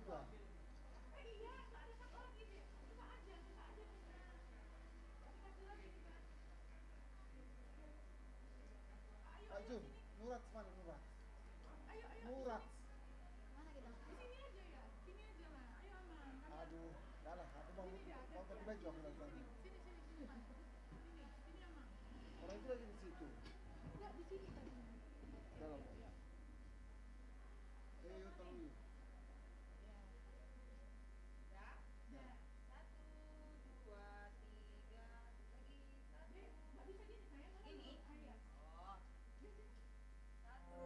gua. Pak Jum, Murat mana Murat? Murat. Mana kita? Di sini aja ya. Sini aja lah. Ayo aman. Aduh, dah lah, aku mau ganti baju aku lagi. Sini. Sini aman. Orang itu lagi di situ. Enggak di sini tadi. Dalam. Ayo tahu yuk. Ya. Satu, dua, tiga, lagi satu. Enggak bisa gini sayang. Ini? Ayo. Oh, satu.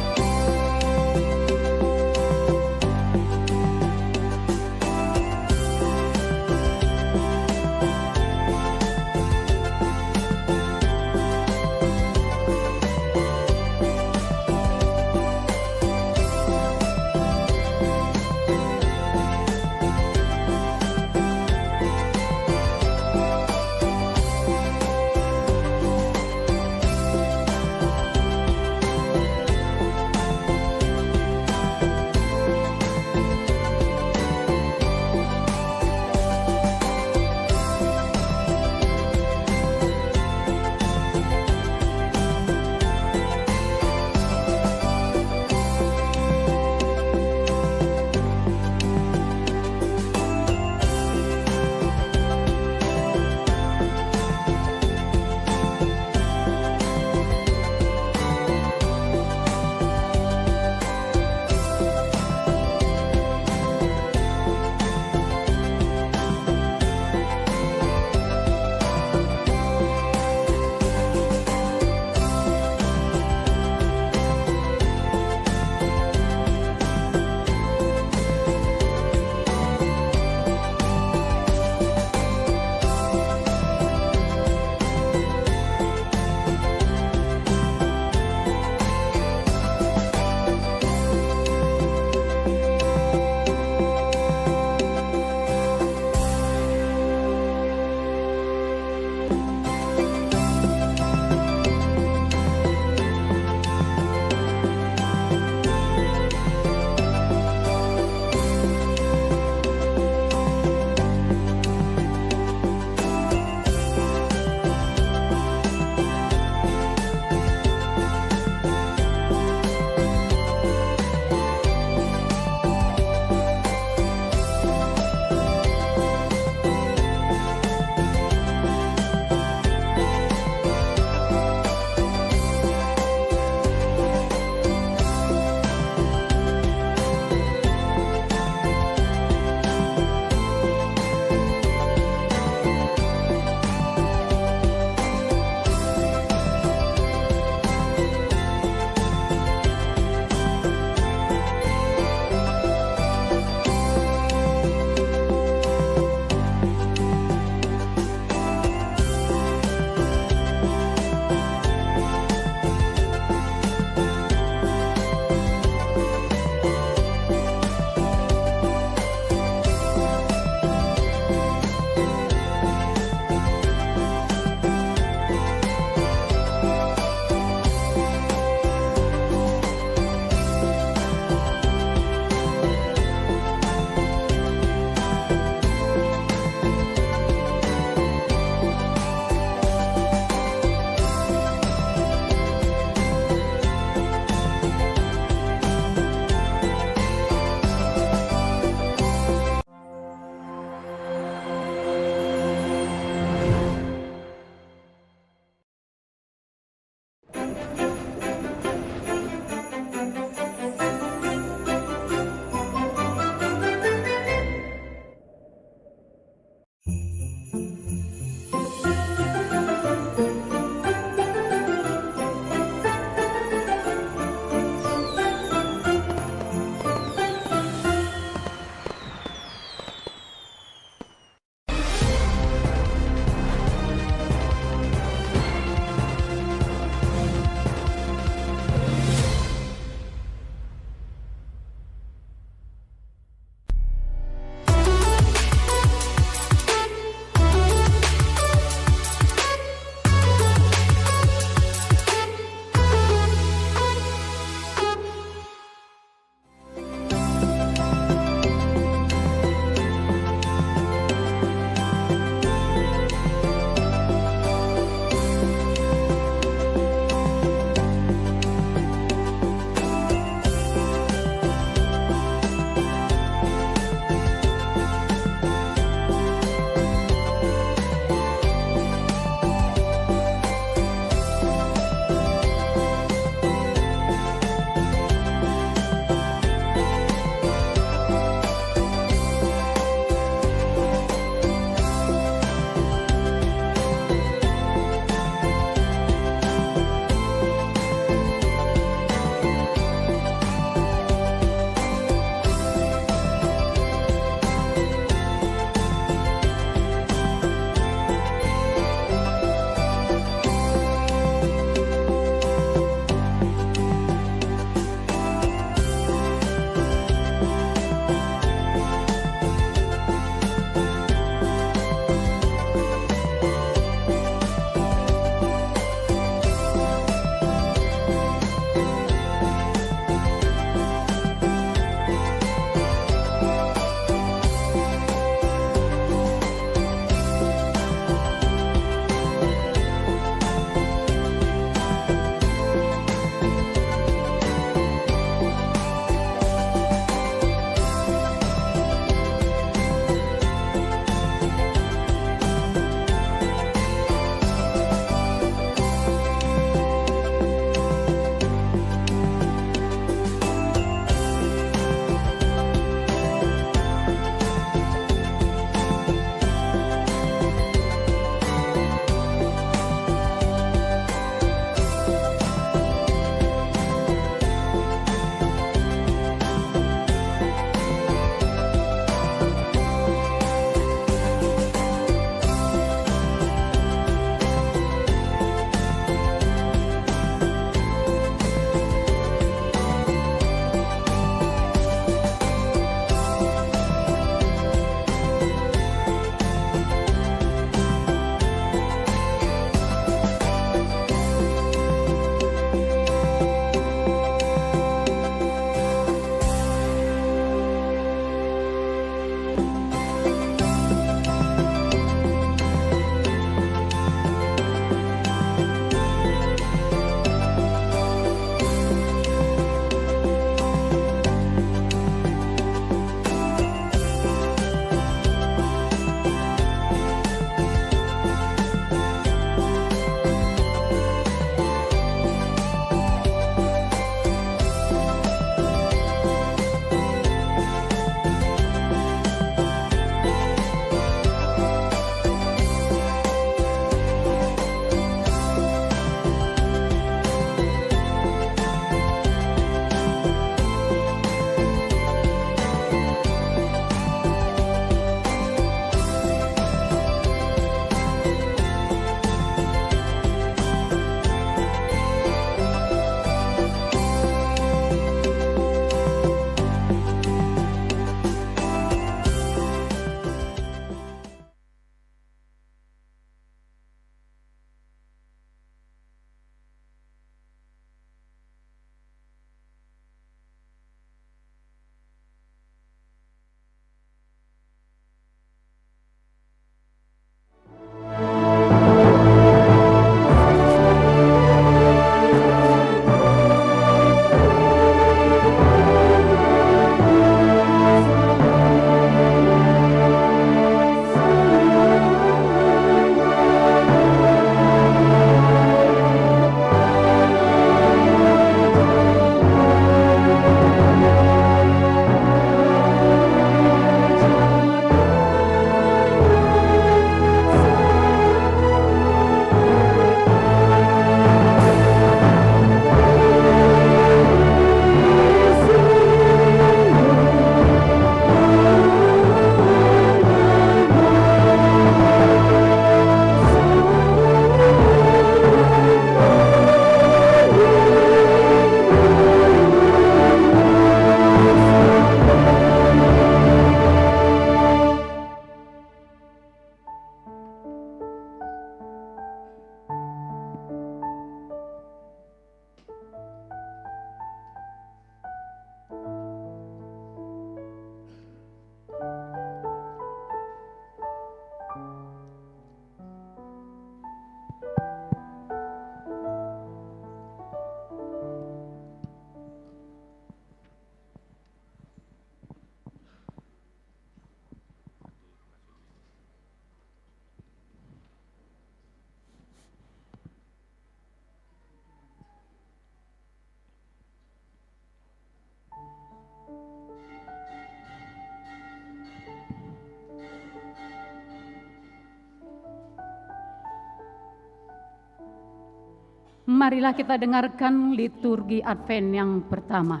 Marilah kita dengarkan liturgi Advent yang pertama.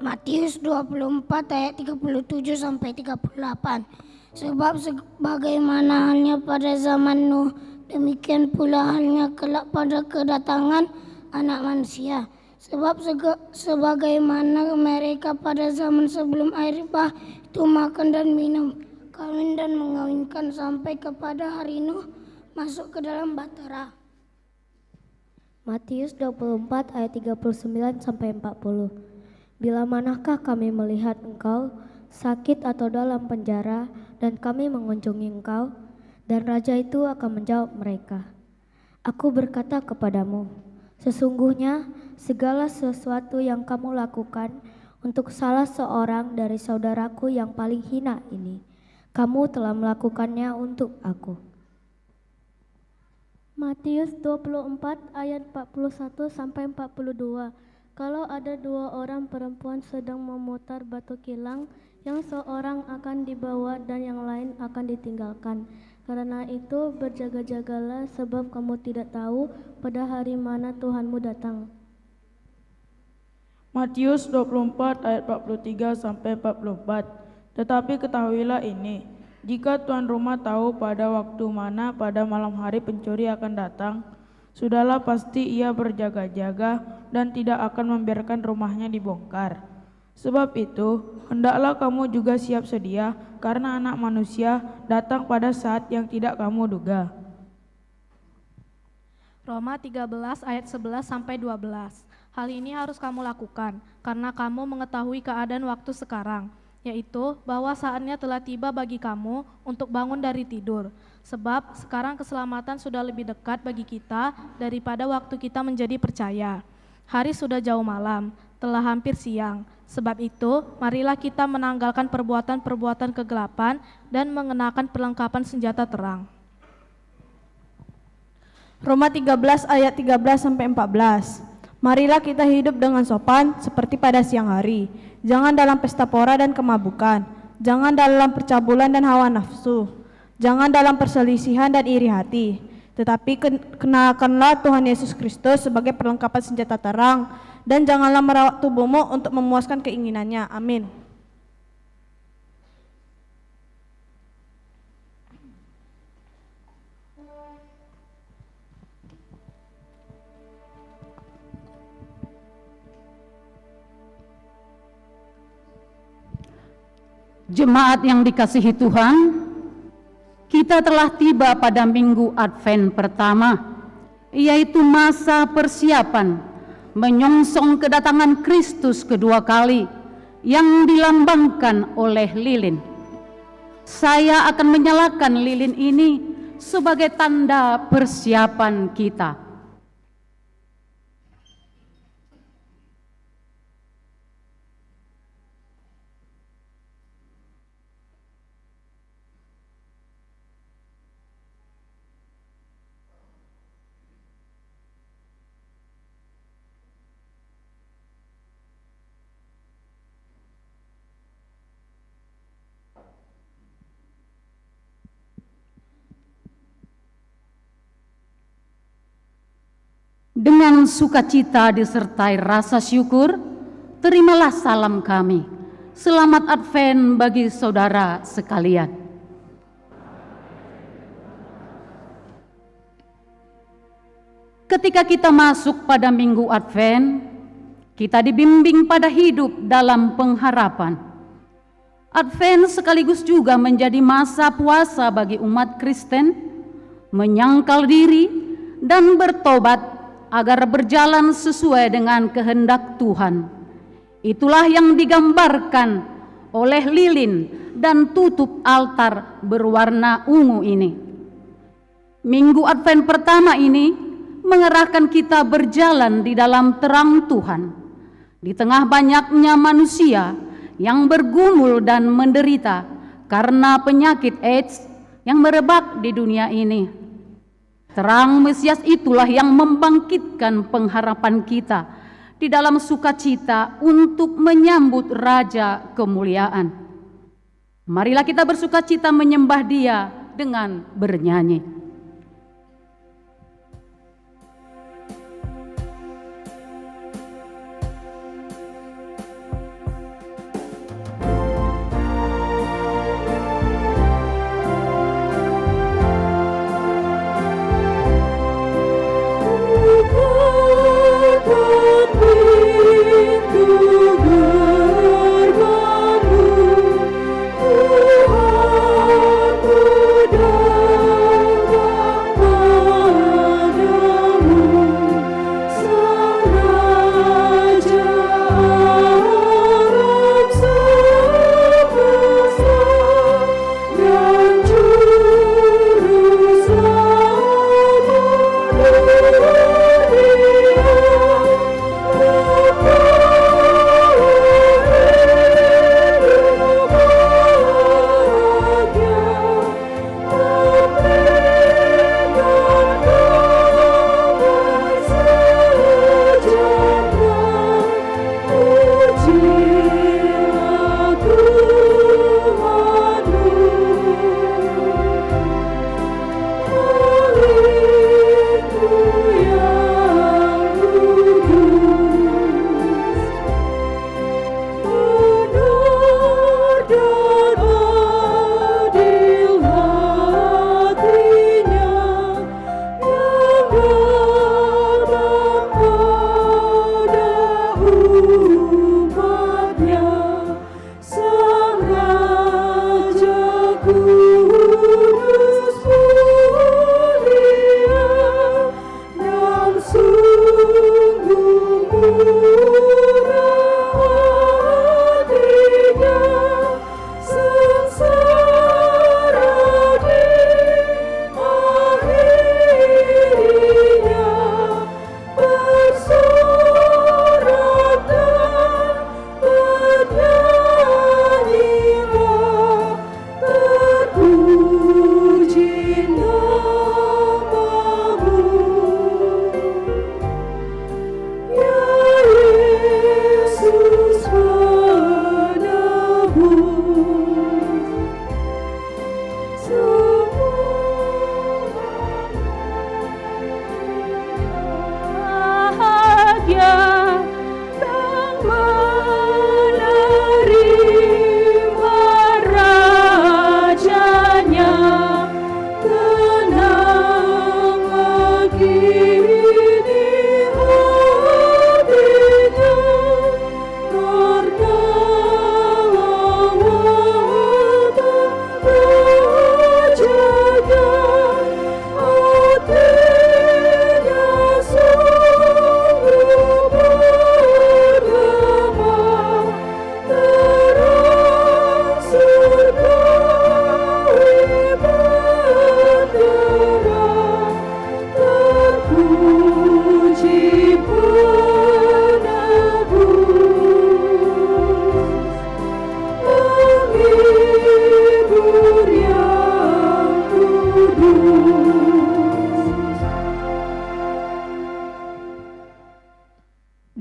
Matius 24 ayat 37 sampai 38. Sebab sebagaimana halnya pada zaman Nuh, demikian pula halnya kelak pada kedatangan Anak Manusia. Sebab sebagaimana mereka pada zaman sebelum air bah itu makan dan minum, kawin dan mengawinkan sampai kepada hari Nuh masuk ke dalam bahtera. Matius 24 ayat 39 sampai 40. Bila manakah kami melihat engkau sakit atau dalam penjara dan kami mengunjungi engkau? Dan raja itu akan menjawab mereka, Aku berkata kepadamu, sesungguhnya segala sesuatu yang kamu lakukan untuk salah seorang dari saudaraku yang paling hina ini, kamu telah melakukannya untuk aku. Matius 24 ayat 41 sampai 42. Kalau ada dua orang perempuan sedang memutar batu kilang, yang seorang akan dibawa dan yang lain akan ditinggalkan. Karena itu berjaga-jagalah, sebab kamu tidak tahu pada hari mana Tuhanmu datang. Matius 24 ayat 43 sampai 44. Tetapi ketahuilah ini, jika tuan rumah tahu pada waktu mana pada malam hari pencuri akan datang, sudahlah pasti ia berjaga-jaga dan tidak akan membiarkan rumahnya dibongkar. Sebab itu, hendaklah kamu juga siap sedia, karena Anak Manusia datang pada saat yang tidak kamu duga. Roma 13 ayat 11 sampai 12. Hal ini harus kamu lakukan, karena kamu mengetahui keadaan waktu sekarang, yaitu bahwa saatnya telah tiba bagi kamu untuk bangun dari tidur. Sebab sekarang keselamatan sudah lebih dekat bagi kita daripada waktu kita menjadi percaya. Hari sudah jauh malam, telah hampir siang. Sebab itu, marilah kita menanggalkan perbuatan-perbuatan kegelapan dan mengenakan perlengkapan senjata terang. Roma 13 ayat 13 sampai 14. Marilah kita hidup dengan sopan seperti pada siang hari. Jangan dalam pesta pora dan kemabukan. Jangan dalam percabulan dan hawa nafsu. Jangan dalam perselisihan dan iri hati. Tetapi kenakanlah Tuhan Yesus Kristus sebagai perlengkapan senjata terang. Dan janganlah merawat tubuhmu untuk memuaskan keinginannya. Amin. Jemaat yang dikasihi Tuhan, kita telah tiba pada minggu Advent pertama, yaitu masa persiapan menyongsong kedatangan Kristus kedua kali yang dilambangkan oleh lilin. Saya akan menyalakan lilin ini sebagai tanda persiapan kita. Dengan sukacita disertai rasa syukur, terimalah salam kami. Selamat Advent bagi saudara sekalian. Ketika kita masuk pada minggu Advent, kita dibimbing pada hidup dalam pengharapan. Advent sekaligus juga menjadi masa puasa bagi umat Kristen, menyangkal diri dan bertobat agar berjalan sesuai dengan kehendak Tuhan. Itulah yang digambarkan oleh lilin dan tutup altar berwarna ungu ini. Minggu Advent pertama ini mengerahkan kita berjalan di dalam terang Tuhan, di tengah banyaknya manusia yang bergumul dan menderita karena penyakit AIDS yang merebak di dunia ini. Terang Mesias itulah yang membangkitkan pengharapan kita di dalam sukacita untuk menyambut Raja kemuliaan. Marilah kita bersukacita menyembah Dia dengan bernyanyi.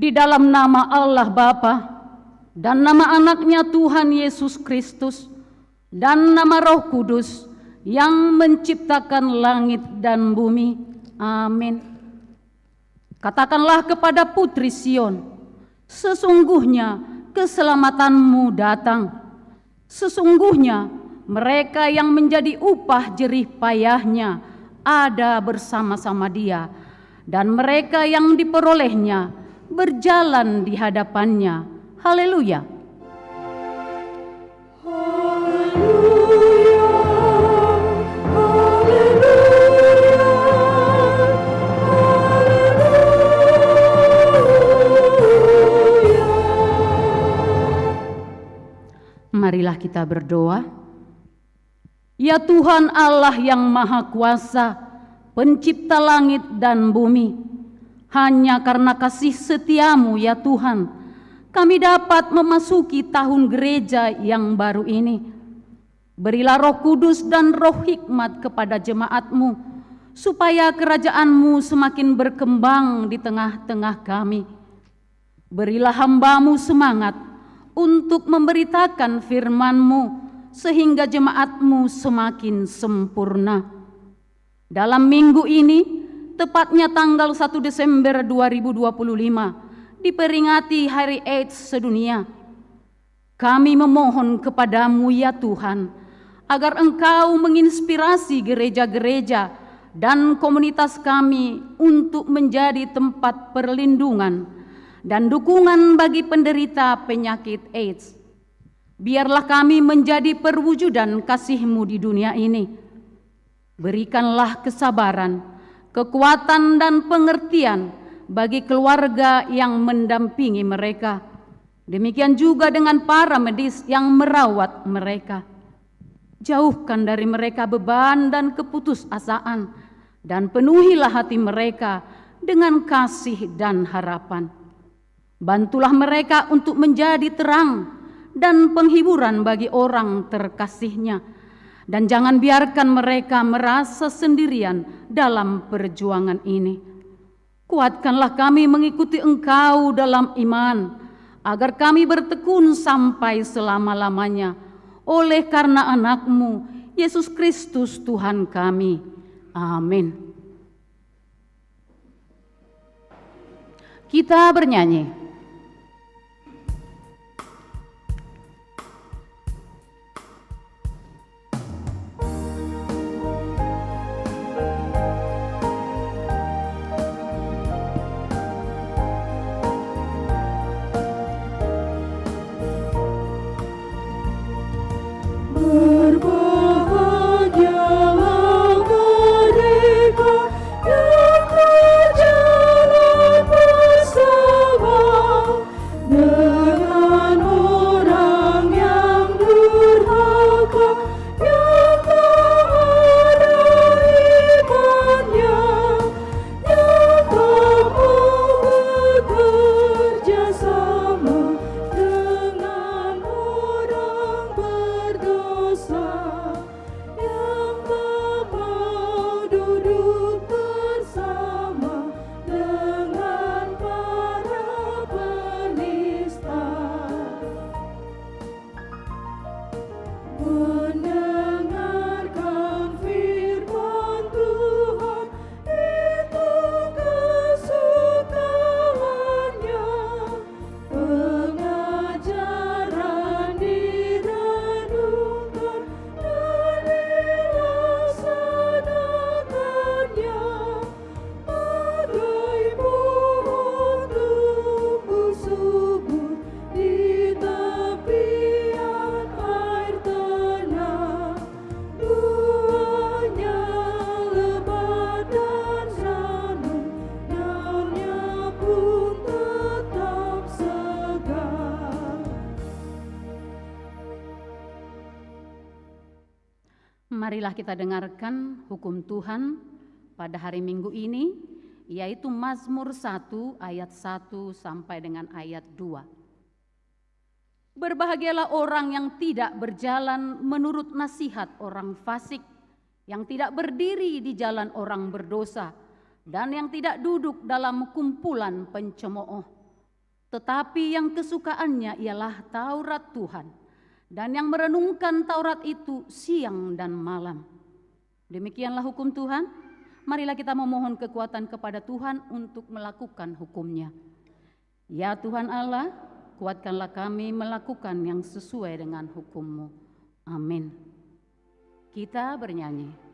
Di dalam nama Allah Bapa dan nama anaknya Tuhan Yesus Kristus dan nama Roh Kudus yang menciptakan langit dan bumi. Amin. Katakanlah kepada putri Sion, sesungguhnya keselamatanmu datang. Sesungguhnya mereka yang menjadi upah jerih payahnya ada bersama-sama dia, dan mereka yang diperolehnya berjalan di hadapannya. Haleluya. Marilah kita berdoa. Ya Tuhan Allah yang Maha Kuasa, pencipta langit dan bumi, hanya karena kasih setiamu ya Tuhan, kami dapat memasuki tahun gereja yang baru ini. Berilah Roh Kudus dan Roh hikmat kepada jemaat-Mu, supaya kerajaan-Mu semakin berkembang di tengah-tengah kami. Berilah hamba-Mu semangat untuk memberitakan firman-Mu, sehingga jemaat-Mu semakin sempurna. Dalam minggu ini, tepatnya tanggal 1 Desember 2025, diperingati Hari AIDS sedunia. Kami memohon kepadamu ya Tuhan, agar Engkau menginspirasi gereja-gereja dan komunitas kami untuk menjadi tempat perlindungan dan dukungan bagi penderita penyakit AIDS. Biarlah kami menjadi perwujudan kasih-Mu di dunia ini. Berikanlah kesabaran, kekuatan dan pengertian bagi keluarga yang mendampingi mereka. Demikian juga dengan para medis yang merawat mereka. Jauhkan dari mereka beban dan keputusasaan, dan penuhilah hati mereka dengan kasih dan harapan. Bantulah mereka untuk menjadi terang dan penghiburan bagi orang terkasihnya, dan jangan biarkan mereka merasa sendirian dalam perjuangan ini. Kuatkanlah kami mengikuti Engkau dalam iman, agar kami bertekun sampai selama-lamanya, oleh karena anak-Mu, Yesus Kristus Tuhan kami. Amin. Kita bernyanyi. Marilah kita dengarkan hukum Tuhan pada hari Minggu ini, yaitu Mazmur 1 ayat 1 sampai dengan ayat 2. Berbahagialah orang yang tidak berjalan menurut nasihat orang fasik, yang tidak berdiri di jalan orang berdosa, dan yang tidak duduk dalam kumpulan pencemooh. tetapi yang kesukaannya ialah Taurat Tuhan, dan yang merenungkan Taurat itu siang dan malam. Demikianlah hukum Tuhan. Marilah kita memohon kekuatan kepada Tuhan untuk melakukan hukum-Nya. Ya Tuhan Allah, kuatkanlah kami melakukan yang sesuai dengan hukum-Mu. Amin. Kita bernyanyi.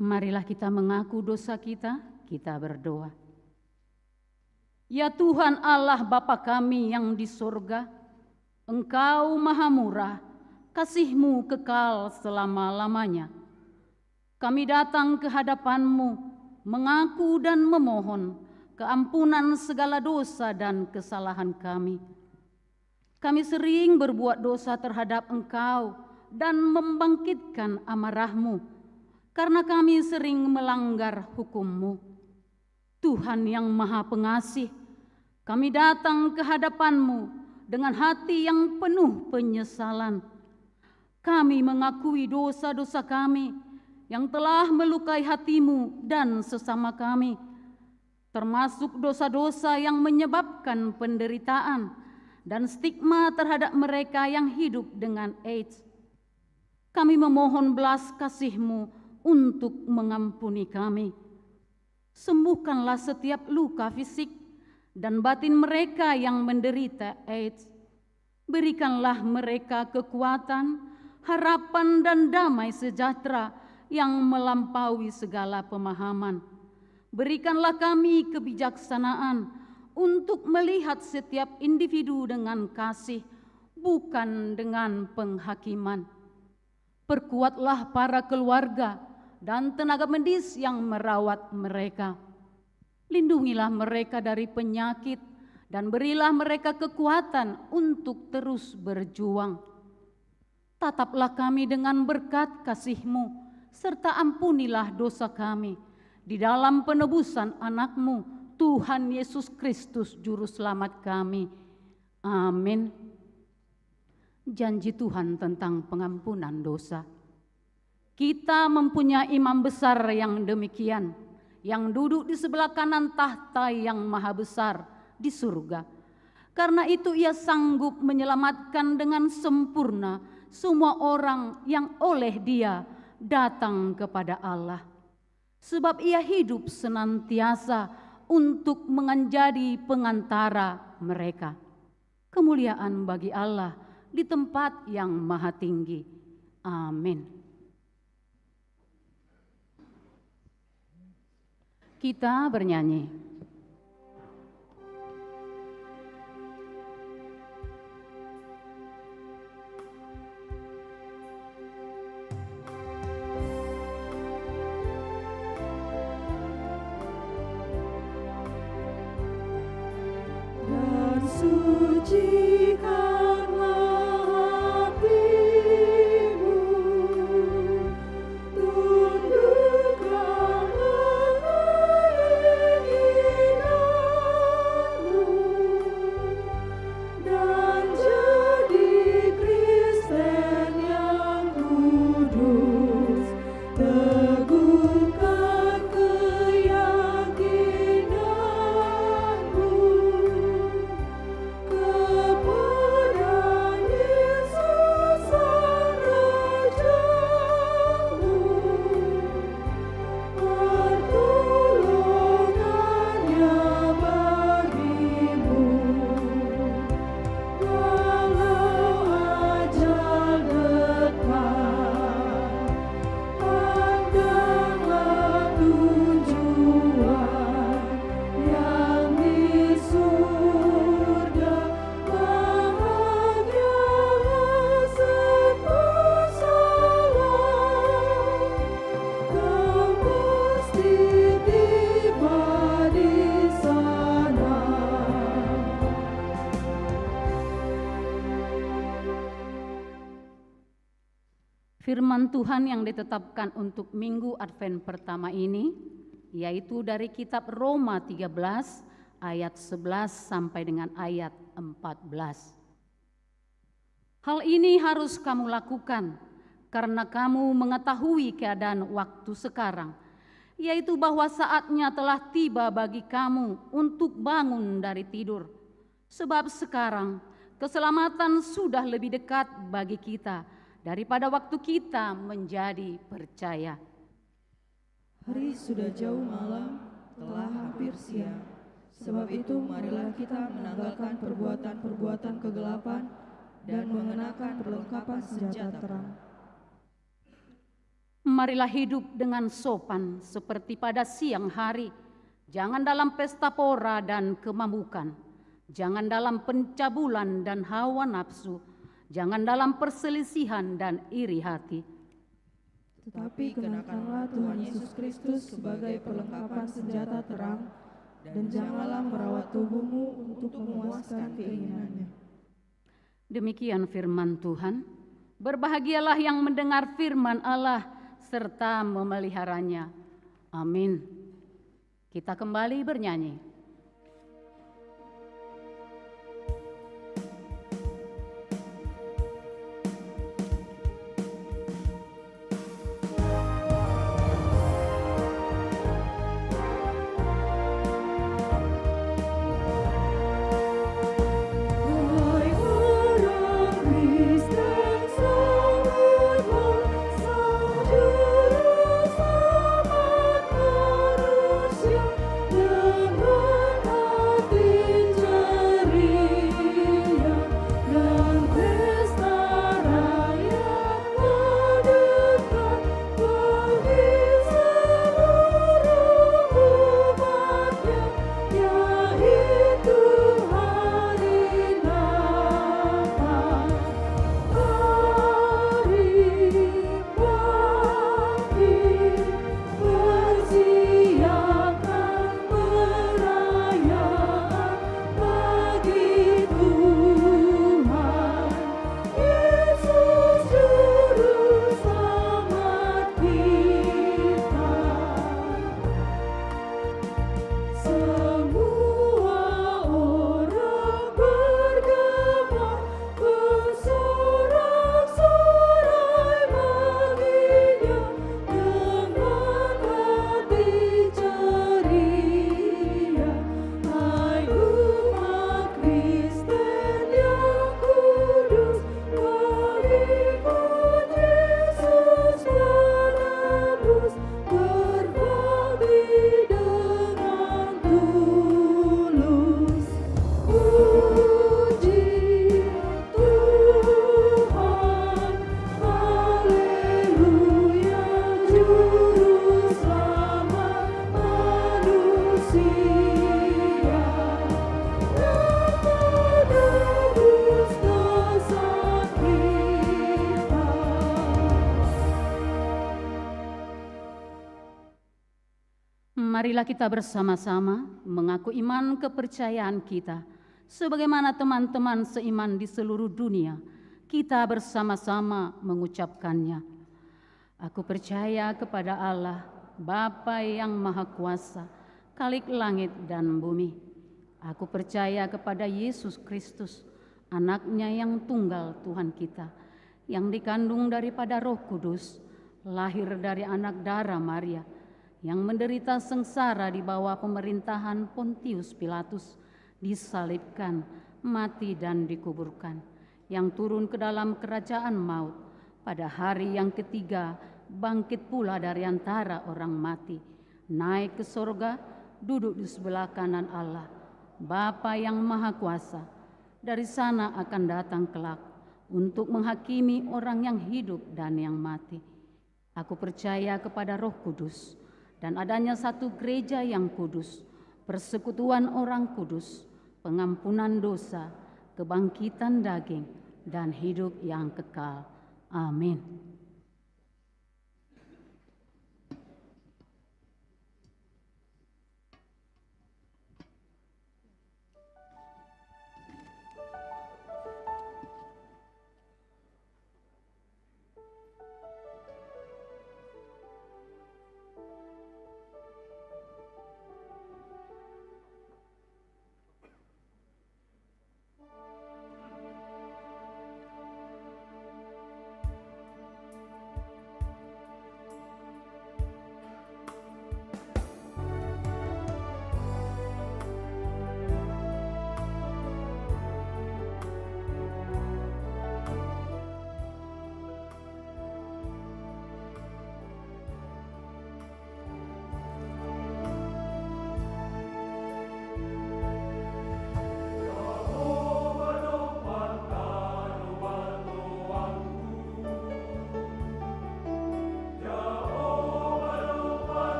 Marilah kita mengaku dosa kita, kita berdoa. Ya Tuhan Allah Bapa kami yang di surga, Engkau maha murah, kasih-Mu kekal selama-lamanya. Kami datang ke hadapan-Mu, mengaku dan memohon keampunan segala dosa dan kesalahan kami. Kami sering berbuat dosa terhadap Engkau dan membangkitkan amarah-Mu, karena kami sering melanggar hukum-Mu. Tuhan yang maha pengasih, kami datang ke hadapan-Mu dengan hati yang penuh penyesalan. Kami mengakui dosa-dosa kami yang telah melukai hati-Mu dan sesama kami, termasuk dosa-dosa yang menyebabkan penderitaan dan stigma terhadap mereka yang hidup dengan AIDS. Kami memohon belas kasih-Mu untuk mengampuni kami. Sembuhkanlah setiap luka fisik dan batin mereka yang menderita AIDS. Berikanlah mereka kekuatan, harapan dan damai sejahtera yang melampaui segala pemahaman. Berikanlah kami kebijaksanaan untuk melihat setiap individu dengan kasih, bukan dengan penghakiman. Perkuatlah para keluarga dan tenaga medis yang merawat mereka. Lindungilah mereka dari penyakit dan berilah mereka kekuatan untuk terus berjuang. Tataplah kami dengan berkat kasih-Mu, serta ampunilah dosa kami di dalam penebusan anak-Mu, Tuhan Yesus Kristus Juru Selamat kami. Amin. Janji Tuhan tentang pengampunan dosa. Kita mempunyai imam besar yang demikian, yang duduk di sebelah kanan tahta yang maha besar di surga. Karena itu ia sanggup menyelamatkan dengan sempurna semua orang yang oleh Dia datang kepada Allah. Sebab ia hidup senantiasa untuk menjadi pengantara mereka. Kemuliaan bagi Allah di tempat yang maha tinggi. Amin. Kita bernyanyi. Sucikanlah hatimu, tundukkanlah keinginanmu, dan jadi Kristen yang kudus, teguhkan keyakinanmu. Firman Tuhan yang ditetapkan untuk Minggu Advent pertama ini, yaitu dari kitab Roma 13 ayat 11 sampai dengan ayat 14. Hal ini harus kamu lakukan karena kamu mengetahui keadaan waktu sekarang, yaitu bahwa saatnya telah tiba bagi kamu untuk bangun dari tidur. Sebab sekarang keselamatan sudah lebih dekat bagi kita daripada waktu kita menjadi percaya. Hari sudah jauh malam, telah hampir siang. Sebab itu marilah kita menanggalkan perbuatan-perbuatan kegelapan dan mengenakan perlengkapan senjata terang. Marilah hidup dengan sopan seperti pada siang hari. Jangan dalam pesta pora dan kemabukan. Jangan dalam pencabulan dan hawa nafsu. Jangan dalam perselisihan dan iri hati. Tetapi kenakanlah Tuhan Yesus Kristus sebagai perlengkapan senjata terang, dan janganlah merawat tubuhmu untuk memuaskan keinginannya. Demikian firman Tuhan. Berbahagialah yang mendengar firman Allah serta memeliharanya. Amin. Kita kembali bernyanyi. Dengan Marilah kita bersama-sama mengaku iman kepercayaan kita. Sebagaimana teman-teman seiman di seluruh dunia, kita bersama-sama mengucapkannya. Aku percaya kepada Allah, Bapa yang Maha Kuasa, Khalik langit dan bumi. Aku percaya kepada Yesus Kristus, Anaknya yang tunggal Tuhan kita, yang dikandung daripada Roh Kudus, lahir dari anak darah Maria, yang menderita sengsara di bawah pemerintahan Pontius Pilatus, disalibkan, mati dan dikuburkan, yang turun ke dalam kerajaan maut, pada hari yang ketiga bangkit pula dari antara orang mati, naik ke sorga, duduk di sebelah kanan Allah, Bapa yang Maha Kuasa. Dari sana akan datang kelak untuk menghakimi orang yang hidup dan yang mati. Aku percaya kepada Roh Kudus dan adanya satu gereja yang kudus, persekutuan orang kudus, pengampunan dosa, kebangkitan daging, dan hidup yang kekal. Amin.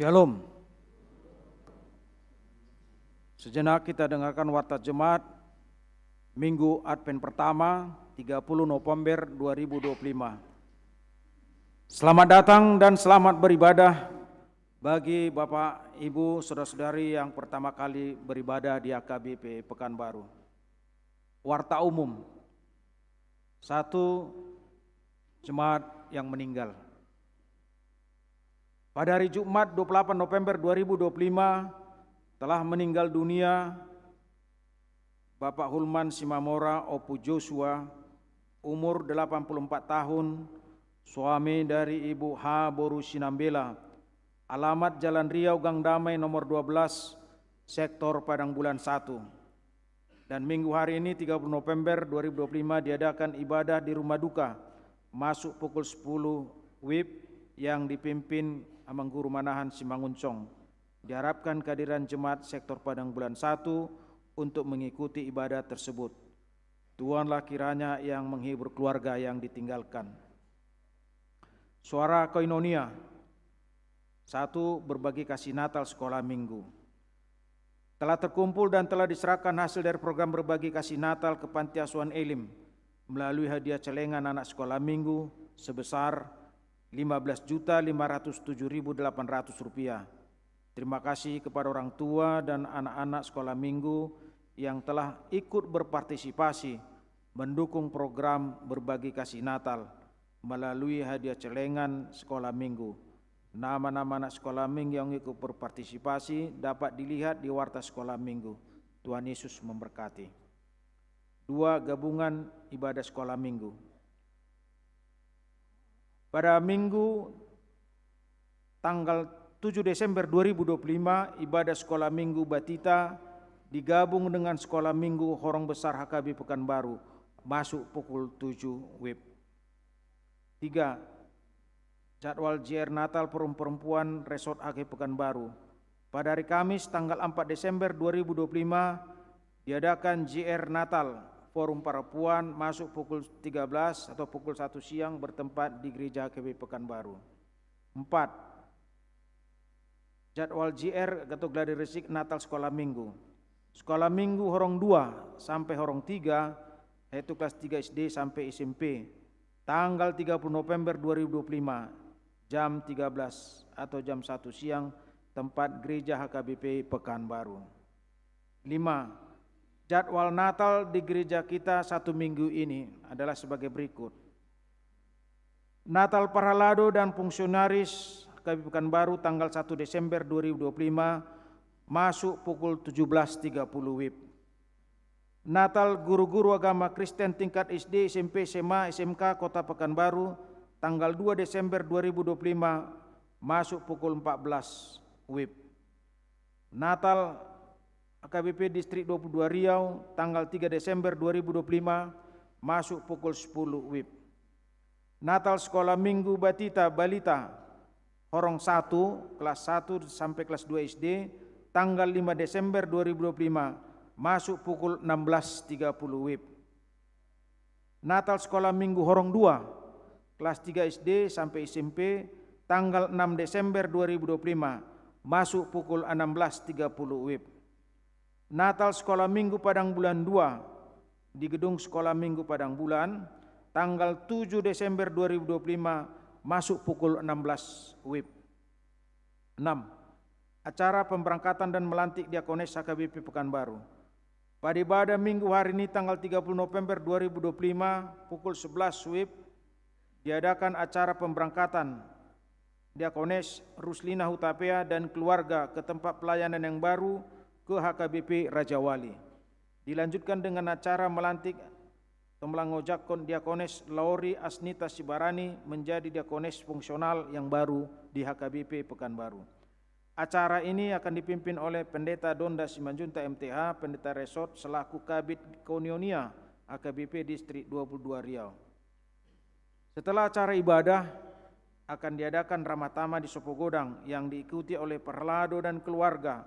Shalom. Sejenak kita dengarkan warta jemaat Minggu Advent pertama 30 November 2025. Selamat datang dan selamat beribadah bagi Bapak, Ibu, Saudara-saudari yang pertama kali beribadah di HKBP Pekanbaru. Warta umum, 1 jemaat yang meninggal. Pada hari Jumat 28 November 2025 telah meninggal dunia Bapak Hulman Simamora Opu Joshua, umur 84 tahun, suami dari Ibu H. Boru Sinambela, alamat Jalan Riau Gang Damai nomor 12, Sektor Padang Bulan 1. Dan minggu hari ini 30 November 2025 diadakan ibadah di rumah duka, masuk pukul 10 WIB yang dipimpin Amang Guru Manahan Simanguncong. Diharapkan kehadiran jemaat sektor Padang Bulan 1 untuk mengikuti ibadah tersebut. Tuhanlah kiranya yang menghibur keluarga yang ditinggalkan. Suara Koinonia, 1 berbagi kasih Natal sekolah minggu. Telah terkumpul dan telah diserahkan hasil dari program berbagi kasih Natal ke Panti Asuhan Elim melalui hadiah celengan anak sekolah minggu sebesar Rp15.507.800. Terima kasih kepada orang tua dan anak-anak sekolah minggu yang telah ikut berpartisipasi mendukung program berbagi kasih Natal melalui hadiah celengan sekolah minggu. Nama-nama anak sekolah minggu yang ikut berpartisipasi dapat dilihat di warta sekolah minggu. Tuhan Yesus memberkati. 2 gabungan ibadah sekolah minggu. Pada minggu tanggal 7 Desember 2025, ibadah sekolah minggu Batita digabung dengan sekolah minggu Horong Besar HKB Pekanbaru, masuk pukul 7 WIB. 3. Jadwal JR Natal Perempuan Resort HKB Pekanbaru. Pada hari Kamis tanggal 4 Desember 2025 diadakan JR Natal Forum Perempuan masuk pukul 13 atau pukul 1 siang bertempat di Gereja HKB Pekanbaru. 4. Jadwal JR atau Gladi Resik Natal Sekolah Minggu. Sekolah Minggu Horong 2 sampai Horong 3 yaitu kelas 3 SD sampai SMP. Tanggal 30 November 2025 jam 13 atau jam 1 siang tempat Gereja HKBP Pekanbaru. 5. Jadwal Natal di gereja kita 1 minggu ini adalah sebagai berikut. Natal Paralado dan fungsionaris HKBP Pekanbaru tanggal 1 Desember 2025 masuk pukul 17.30 WIB. Natal guru-guru agama Kristen tingkat SD, SMP, SMA, SMK Kota Pekanbaru tanggal 2 Desember 2025 masuk pukul 14 WIB. Natal HKBP Distrik 22 Riau tanggal 3 Desember 2025 masuk pukul 10 WIB. Natal Sekolah Minggu Batita Balita Horong 1 kelas 1 sampai kelas 2 SD tanggal 5 Desember 2025 masuk pukul 16.30 WIB. Natal Sekolah Minggu Horong 2 kelas 3 SD sampai SMP tanggal 6 Desember 2025 masuk pukul 16.30 WIB. Natal Sekolah Minggu Padang Bulan 2 di Gedung Sekolah Minggu Padang Bulan tanggal 7 Desember 2025 masuk pukul 16 WIB. 6. Acara pemberangkatan dan melantik Diakonis HKBP Pekanbaru. Pada ibadah minggu hari ini tanggal 30 November 2025 pukul 11 WIB diadakan acara pemberangkatan Diakonis Ruslina Hutapea dan keluarga ke tempat pelayanan yang baru ke HKBP Raja Wali. Dilanjutkan dengan acara melantik Temlangojakon Diakonis Lauri Asnita Sibarani menjadi diakonis fungsional yang baru di HKBP Pekanbaru. Acara ini akan dipimpin oleh Pendeta Donda Simanjunta MTH, Pendeta Resort selaku Kabid Koinonia HKBP Distrik 22 Riau. Setelah acara ibadah akan diadakan ramah tamah di Sopogodang yang diikuti oleh Perlado dan keluarga.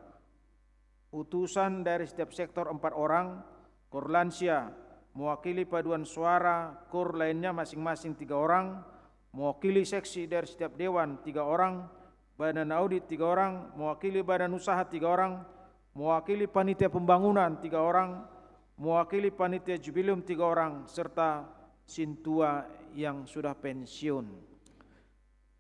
Utusan dari setiap sektor 4 orang, Korlansia, mewakili paduan suara, kor lainnya masing-masing 3 orang, mewakili seksi dari setiap dewan 3 orang, badan audit 3 orang, mewakili badan usaha 3 orang, mewakili panitia pembangunan 3 orang, mewakili panitia jubileum 3 orang, serta sintua yang sudah pensiun.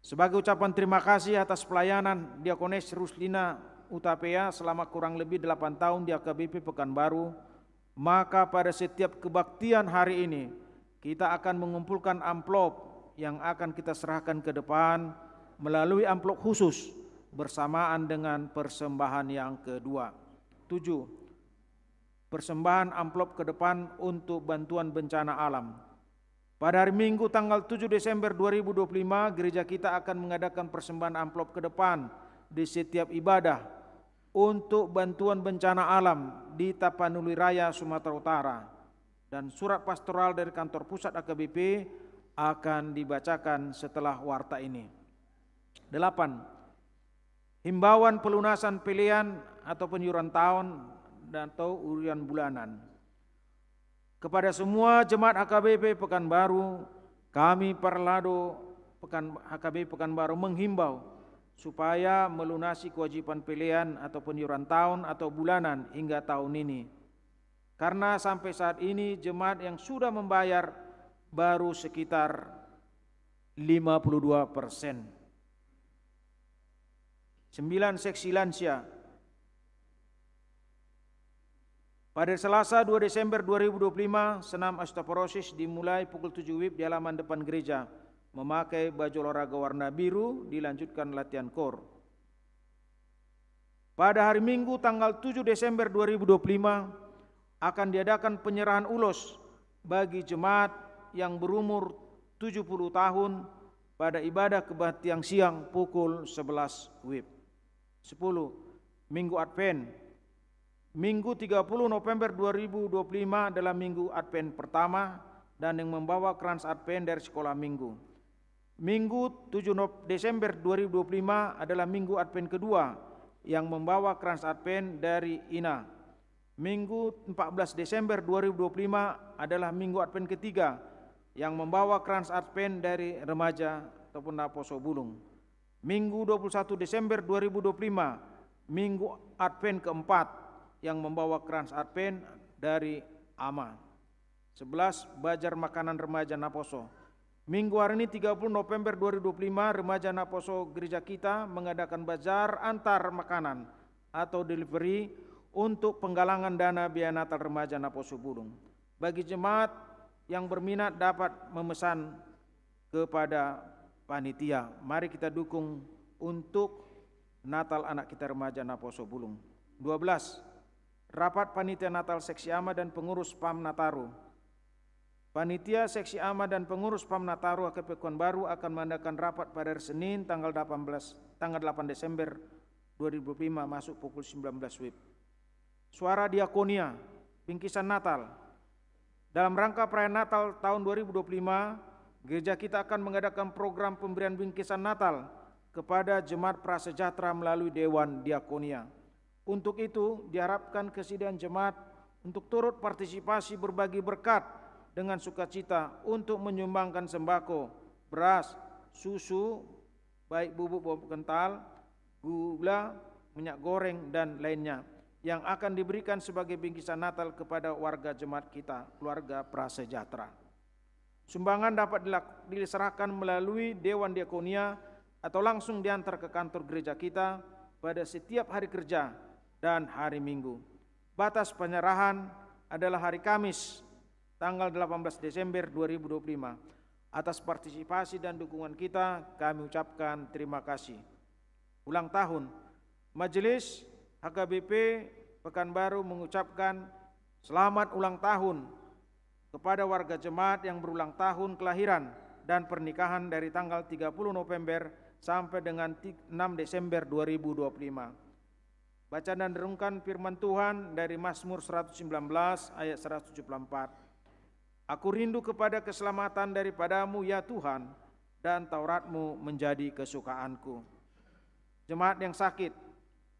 Sebagai ucapan terima kasih atas pelayanan Diakones Ruslina Utapea selama kurang lebih 8 tahun di AKBP Pekanbaru, maka pada setiap kebaktian hari ini kita akan mengumpulkan amplop yang akan kita serahkan ke depan melalui amplop khusus bersamaan dengan persembahan yang kedua. 7. Persembahan amplop ke depan untuk bantuan bencana alam. Pada hari Minggu tanggal 7 Desember 2025, gereja kita akan mengadakan persembahan amplop ke depan di setiap ibadah untuk bantuan bencana alam di Tapanuli Raya, Sumatera Utara. Dan surat pastoral dari kantor pusat AKBP akan dibacakan setelah warta ini. 8. Himbauan pelunasan pilihan ataupun iuran tahun dan atau iuran bulanan. Kepada semua jemaat AKBP Pekanbaru, kami Perlado AKBP Pekanbaru menghimbau supaya melunasi kewajiban pilihan ataupun iuran tahun atau bulanan hingga tahun ini. Karena sampai saat ini jemaat yang sudah membayar baru sekitar 52%. 9. Seksi lansia. Pada Selasa 2 Desember 2025, senam osteoporosis dimulai pukul 7 WIB di halaman depan gereja. Memakai baju olahraga warna biru, dilanjutkan latihan core. Pada hari Minggu tanggal 7 Desember 2025 akan diadakan penyerahan ulos bagi jemaat yang berumur 70 tahun pada ibadah kebaktian siang pukul 11 WIB. 10. Minggu Advent. Minggu 30 November 2025 adalah Minggu Advent pertama dan yang membawa krans Advent dari sekolah minggu. Minggu 7 Desember 2025 adalah Minggu Advent kedua yang membawa krans Advent dari INA. Minggu 14 Desember 2025 adalah Minggu Advent ketiga yang membawa krans Advent dari remaja ataupun Naposo Bulung. Minggu 21 Desember 2025, Minggu Advent keempat yang membawa krans Advent dari AMA. 11. Bajar makanan remaja Naposo. Minggu hari ini 30 November 2025, remaja Naposo gereja kita mengadakan bazar antar makanan atau delivery untuk penggalangan dana biaya Natal remaja Naposo Bulung. Bagi jemaat yang berminat dapat memesan kepada panitia. Mari kita dukung untuk Natal anak kita remaja Naposo Bulung. 12. Rapat panitia Natal Seksi AMA dan pengurus PAM Nataru. Panitia Seksi AMA dan pengurus PAM Nataru AKBP Pekanbaru akan mengadakan rapat pada hari Senin tanggal 8 Desember 2025 masuk pukul 19 WIB. Suara Diakonia, bingkisan Natal. Dalam rangka perayaan Natal tahun 2025, gereja kita akan mengadakan program pemberian bingkisan Natal kepada jemaat prasejahtera melalui Dewan Diakonia. Untuk itu, diharapkan kesediaan jemaat untuk turut partisipasi berbagi berkat dengan sukacita untuk menyumbangkan sembako, beras, susu, baik bubuk kental, gula, minyak goreng, dan lainnya, yang akan diberikan sebagai bingkisan Natal kepada warga jemaat kita, keluarga prasejahtera. Sumbangan dapat diserahkan melalui Dewan Diakonia atau langsung diantar ke kantor gereja kita pada setiap hari kerja dan hari Minggu. Batas penyerahan adalah hari Kamis, tanggal 18 Desember 2025. Atas partisipasi dan dukungan kita, kami ucapkan terima kasih. Ulang tahun, Majelis AKBP Pekanbaru mengucapkan selamat ulang tahun kepada warga jemaat yang berulang tahun kelahiran dan pernikahan dari tanggal 30 November sampai dengan 6 Desember 2025. Bacaan dan renungkan firman Tuhan dari Mazmur 119 ayat 174. Aku rindu kepada keselamatan daripadamu ya Tuhan, dan Tauratmu menjadi kesukaanku. Jemaat yang sakit,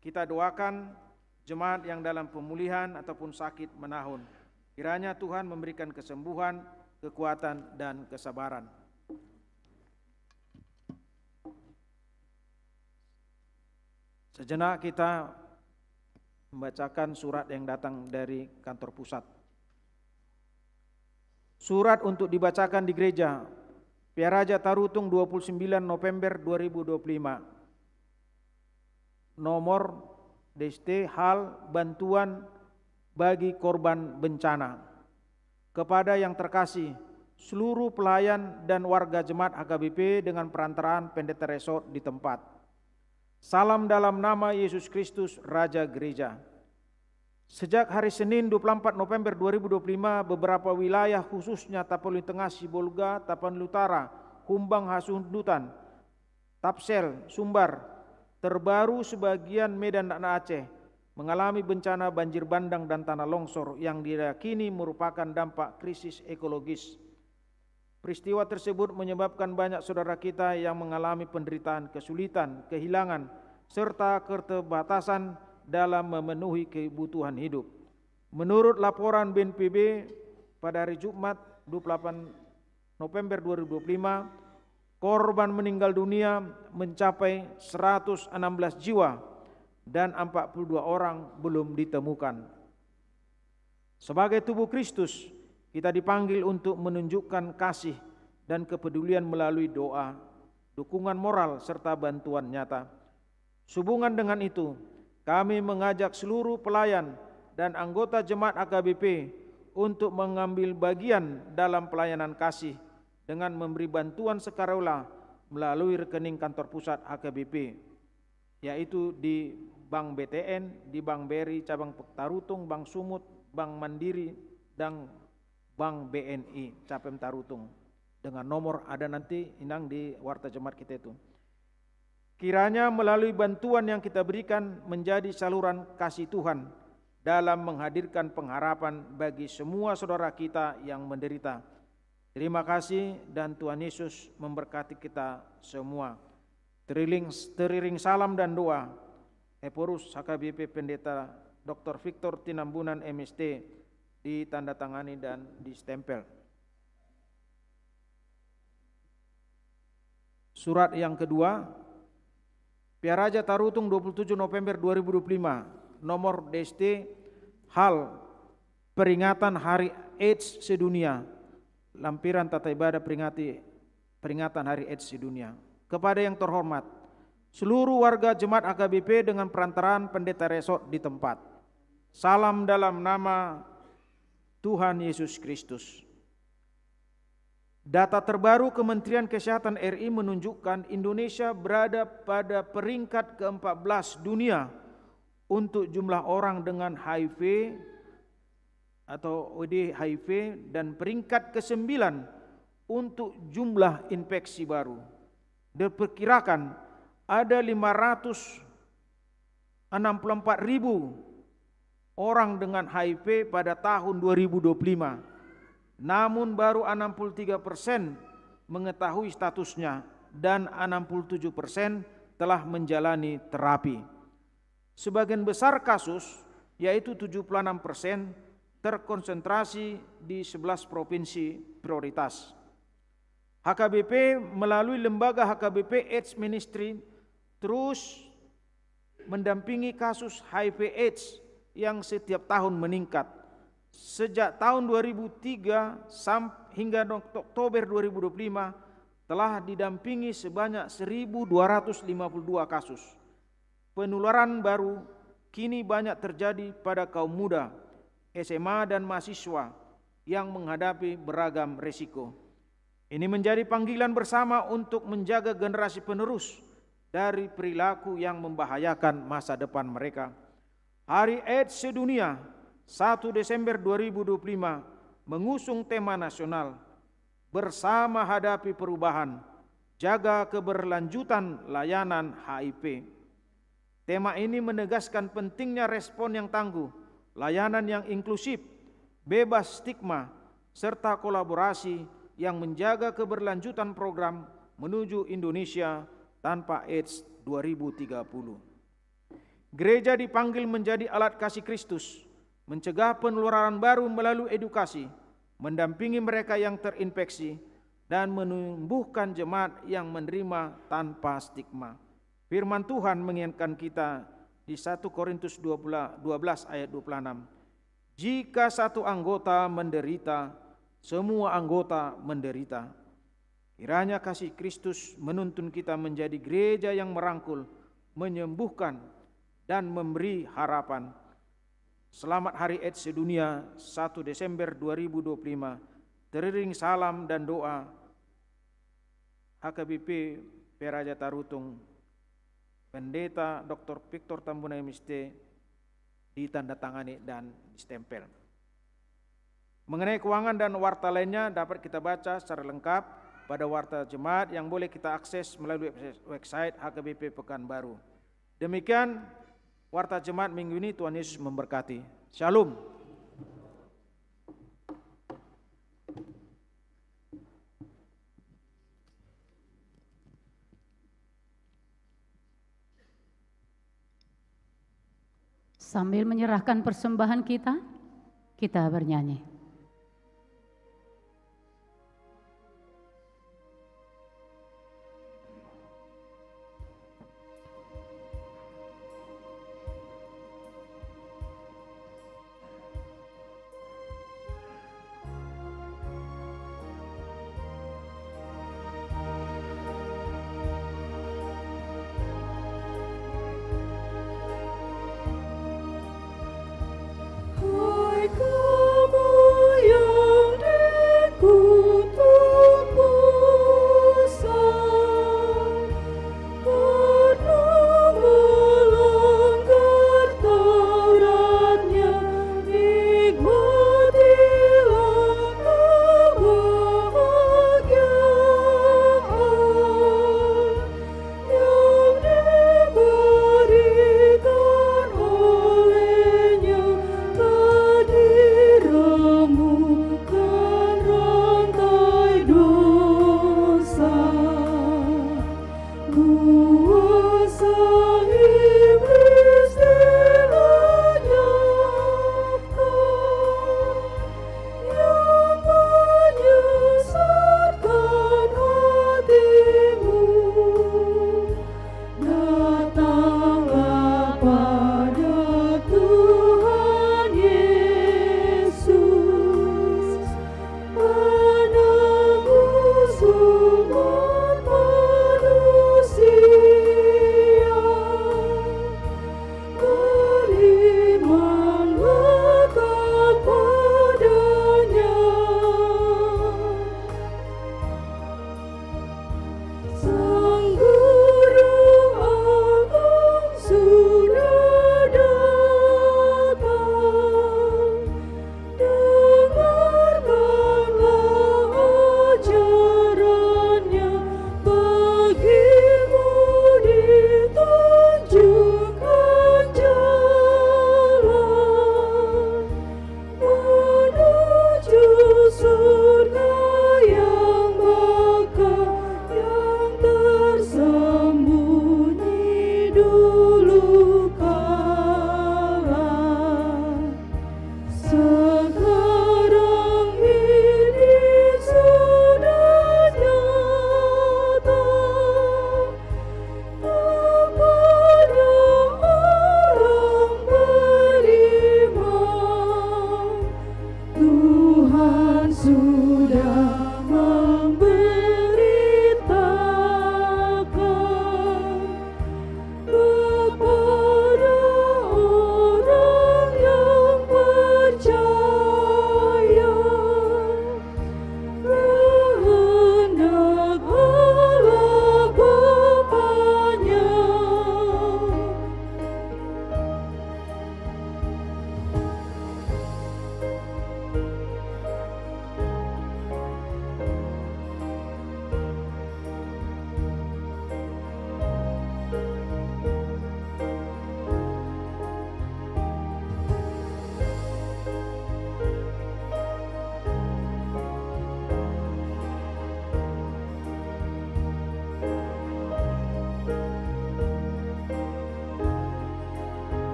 kita doakan jemaat yang dalam pemulihan ataupun sakit menahun. Kiranya Tuhan memberikan kesembuhan, kekuatan, dan kesabaran. Sejenak kita membacakan surat yang datang dari kantor pusat. Surat untuk dibacakan di gereja Piaraja Tarutung 29 November 2025. Nomor DST hal bantuan bagi korban bencana. Kepada yang terkasih, seluruh pelayan dan warga jemaat HKBP dengan perantaraan pendeta resort di tempat. Salam dalam nama Yesus Kristus, Raja Gereja. Sejak hari Senin 24 November 2025, beberapa wilayah khususnya Tapanuli Tengah, Sibolga, Tapanuli Utara, Humbang, Hasundutan, Tapsel, Sumbar, terbaru sebagian Medan dan Aceh mengalami bencana banjir bandang dan tanah longsor yang diyakini merupakan dampak krisis ekologis. Peristiwa tersebut menyebabkan banyak saudara kita yang mengalami penderitaan, kesulitan, kehilangan, serta keterbatasan dalam memenuhi kebutuhan hidup. Menurut laporan BNPB pada hari Jumat 28 November 2025, korban meninggal dunia mencapai 116 jiwa dan 42 orang belum ditemukan. Sebagai tubuh Kristus, kita dipanggil untuk menunjukkan kasih dan kepedulian melalui doa, dukungan moral, serta bantuan nyata. Sehubungan dengan itu, kami mengajak seluruh pelayan dan anggota jemaat AKBP untuk mengambil bagian dalam pelayanan kasih dengan memberi bantuan sukarela melalui rekening kantor pusat AKBP, yaitu di Bank BTN, di Bank BRI, Cabang Tarutung, Bank Sumut, Bank Mandiri, dan Bank BNI Capem Tarutung. Dengan nomor ada nanti inang di warta jemaat kita itu. Kiranya melalui bantuan yang kita berikan menjadi saluran kasih Tuhan dalam menghadirkan pengharapan bagi semua saudara kita yang menderita. Terima kasih dan Tuhan Yesus memberkati kita semua. Teriring salam dan doa. Eporus HKBP Pendeta Dr. Victor Tinambunan MST ditandatangani dan distempel. Surat yang kedua, Piaraja Tarutung 27 November 2025, nomor DST hal peringatan Hari AIDS sedunia. Lampiran tata ibadah peringatan Hari AIDS sedunia. Kepada yang terhormat, seluruh warga jemaat AKBP dengan perantaraan pendeta resort di tempat. Salam dalam nama Tuhan Yesus Kristus. Data terbaru Kementerian Kesehatan RI menunjukkan Indonesia berada pada peringkat ke-14 dunia untuk jumlah orang dengan HIV atau HIV dan peringkat ke-9 untuk jumlah infeksi baru. Diperkirakan ada 564.000 orang dengan HIV pada tahun 2025. Namun baru 63% mengetahui statusnya dan 67% telah menjalani terapi. Sebagian besar kasus, yaitu 76%, terkonsentrasi di 11 provinsi prioritas. HKBP melalui lembaga HKBP AIDS Ministry terus mendampingi kasus HIV AIDS yang setiap tahun meningkat. Sejak tahun 2003 hingga Oktober 2025 telah didampingi sebanyak 1.252 kasus. Penularan baru kini banyak terjadi pada kaum muda, SMA dan mahasiswa yang menghadapi beragam risiko. Ini menjadi panggilan bersama untuk menjaga generasi penerus dari perilaku yang membahayakan masa depan mereka. Hari AIDS sedunia 1 Desember 2025 mengusung tema nasional bersama hadapi perubahan, jaga keberlanjutan layanan HIV. Tema ini menegaskan pentingnya respon yang tangguh, layanan yang inklusif, bebas stigma, serta kolaborasi yang menjaga keberlanjutan program menuju Indonesia tanpa AIDS 2030. Gereja dipanggil menjadi alat kasih Kristus, mencegah penularan baru melalui edukasi, mendampingi mereka yang terinfeksi, dan menumbuhkan jemaat yang menerima tanpa stigma. Firman Tuhan mengingatkan kita di 1 Korintus 12 ayat 26. Jika satu anggota menderita, semua anggota menderita. Kiranya kasih Kristus menuntun kita menjadi gereja yang merangkul, menyembuhkan, dan memberi harapan. Selamat Hari AIDS Sedunia 1 Desember 2025. Teriring salam dan doa HKBP Peraja Tarutung, Pendeta Dr. Victor Tambunai Miste, ditandatangani dan distempel. Mengenai keuangan dan warta lainnya dapat kita baca secara lengkap pada warta jemaat yang boleh kita akses melalui website HKBP Pekanbaru. Demikian warta jemaat minggu ini. Tuhan Yesus memberkati. Shalom. Sambil menyerahkan persembahan kita bernyanyi. Hai kamu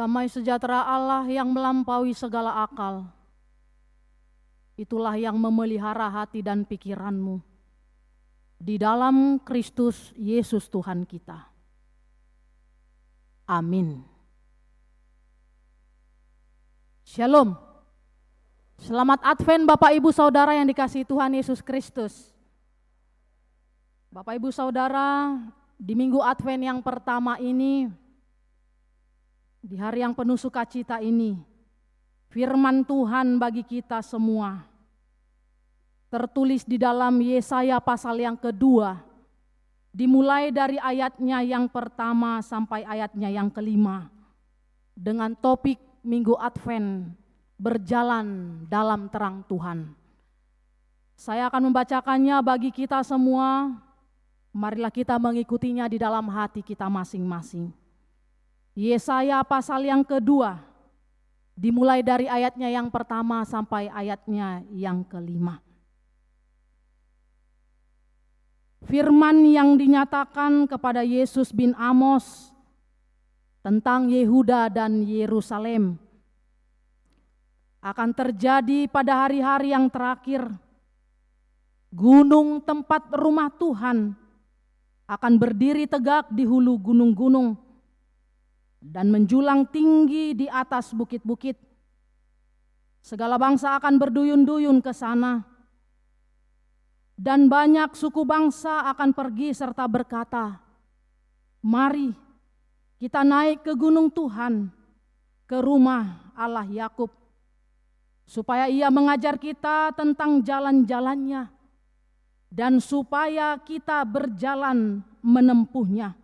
Damai sejahtera Allah yang melampaui segala akal, itulah yang memelihara hati dan pikiranmu di dalam Kristus Yesus Tuhan kita. Amin. Shalom. Selamat Advent Bapak Ibu Saudara yang dikasihi Tuhan Yesus Kristus. Bapak Ibu Saudara, di minggu Advent yang pertama ini, di hari yang penuh sukacita ini, firman Tuhan bagi kita semua tertulis di dalam Yesaya pasal yang kedua, dimulai dari ayatnya yang pertama sampai ayatnya yang kelima, dengan topik Minggu Advent, berjalan dalam terang Tuhan. Saya akan membacakannya bagi kita semua, marilah kita mengikutinya di dalam hati kita masing-masing. Yesaya pasal yang kedua, dimulai dari ayatnya yang pertama sampai ayatnya yang kelima. Firman yang dinyatakan kepada Yesus bin Amos tentang Yehuda dan Yerusalem akan terjadi pada hari-hari yang terakhir. Gunung tempat rumah Tuhan akan berdiri tegak di hulu gunung-gunung dan menjulang tinggi di atas bukit-bukit. Segala bangsa akan berduyun-duyun ke sana, dan banyak suku bangsa akan pergi serta berkata, "Mari kita naik ke gunung Tuhan, ke rumah Allah Yakub, supaya Ia mengajar kita tentang jalan-jalannya, dan supaya kita berjalan menempuhnya.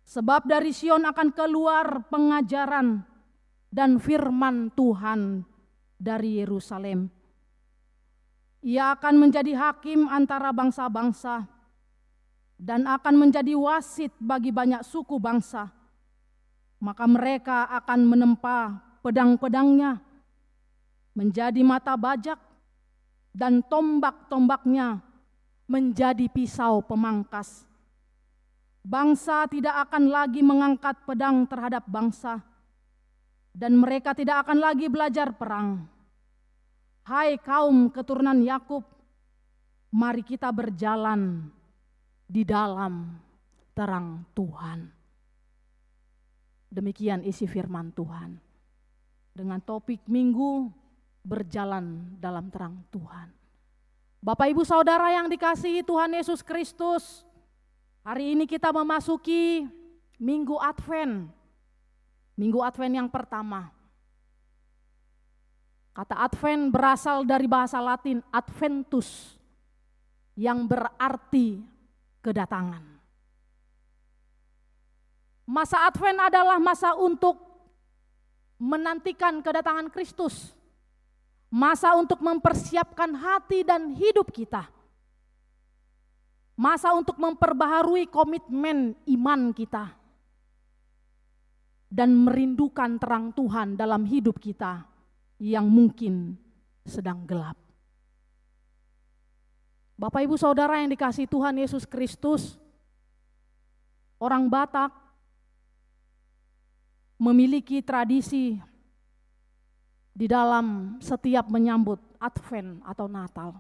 Sebab dari Sion akan keluar pengajaran dan firman Tuhan dari Yerusalem. Ia akan menjadi hakim antara bangsa-bangsa dan akan menjadi wasit bagi banyak suku bangsa. Maka mereka akan menempa pedang-pedangnya menjadi mata bajak dan tombak-tombaknya menjadi pisau pemangkas. Bangsa tidak akan lagi mengangkat pedang terhadap bangsa, dan mereka tidak akan lagi belajar perang. Hai kaum keturunan Yakub, mari kita berjalan di dalam terang Tuhan." Demikian isi firman Tuhan. Dengan topik minggu, berjalan dalam terang Tuhan. Bapak Ibu Saudara yang dikasihi Tuhan Yesus Kristus, hari ini kita memasuki Minggu Advent. Minggu Advent yang pertama. Kata Advent berasal dari bahasa Latin Adventus, yang berarti kedatangan. Masa Advent adalah masa untuk menantikan kedatangan Kristus. Masa untuk mempersiapkan hati dan hidup kita. Masa untuk memperbaharui komitmen iman kita. Dan merindukan terang Tuhan dalam hidup kita yang mungkin sedang gelap. Bapak Ibu Saudara yang dikasihi Tuhan Yesus Kristus, orang Batak memiliki tradisi di dalam setiap menyambut Advent atau Natal.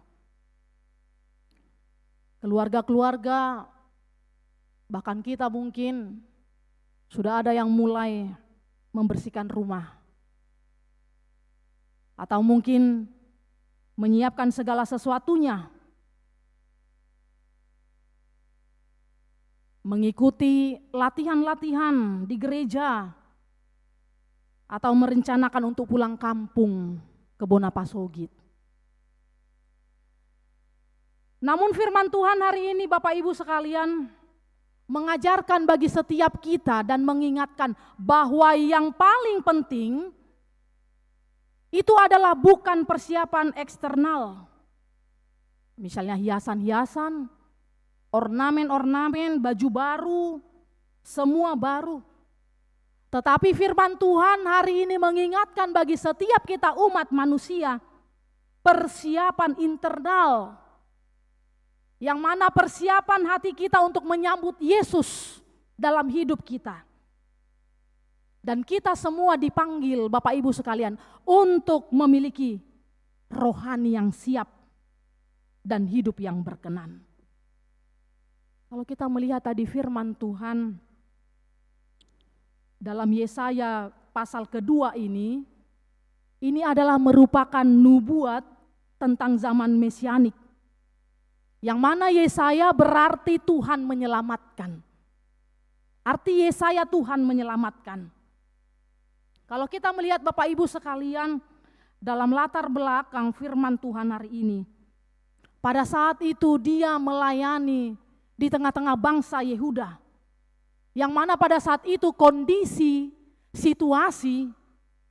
Keluarga-keluarga, bahkan kita mungkin sudah ada yang mulai membersihkan rumah. Atau mungkin menyiapkan segala sesuatunya. Mengikuti latihan-latihan di gereja. Atau merencanakan untuk pulang kampung ke Bonapasogit. Namun firman Tuhan hari ini Bapak Ibu sekalian mengajarkan bagi setiap kita dan mengingatkan bahwa yang paling penting itu adalah bukan persiapan eksternal. Misalnya hiasan-hiasan, ornamen-ornamen, baju baru, semua baru. Tetapi firman Tuhan hari ini mengingatkan bagi setiap kita umat manusia, persiapan internal, yang mana persiapan hati kita untuk menyambut Yesus dalam hidup kita. Dan kita semua dipanggil Bapak Ibu sekalian untuk memiliki rohani yang siap dan hidup yang berkenan. Kalau kita melihat tadi firman Tuhan dalam Yesaya pasal kedua ini adalah merupakan nubuat tentang zaman mesianik. Yang mana Yesaya berarti Tuhan menyelamatkan. Arti Yesaya Tuhan menyelamatkan. Kalau kita melihat Bapak Ibu sekalian dalam latar belakang firman Tuhan hari ini, pada saat itu dia melayani di tengah-tengah bangsa Yehuda, yang mana pada saat itu kondisi, situasi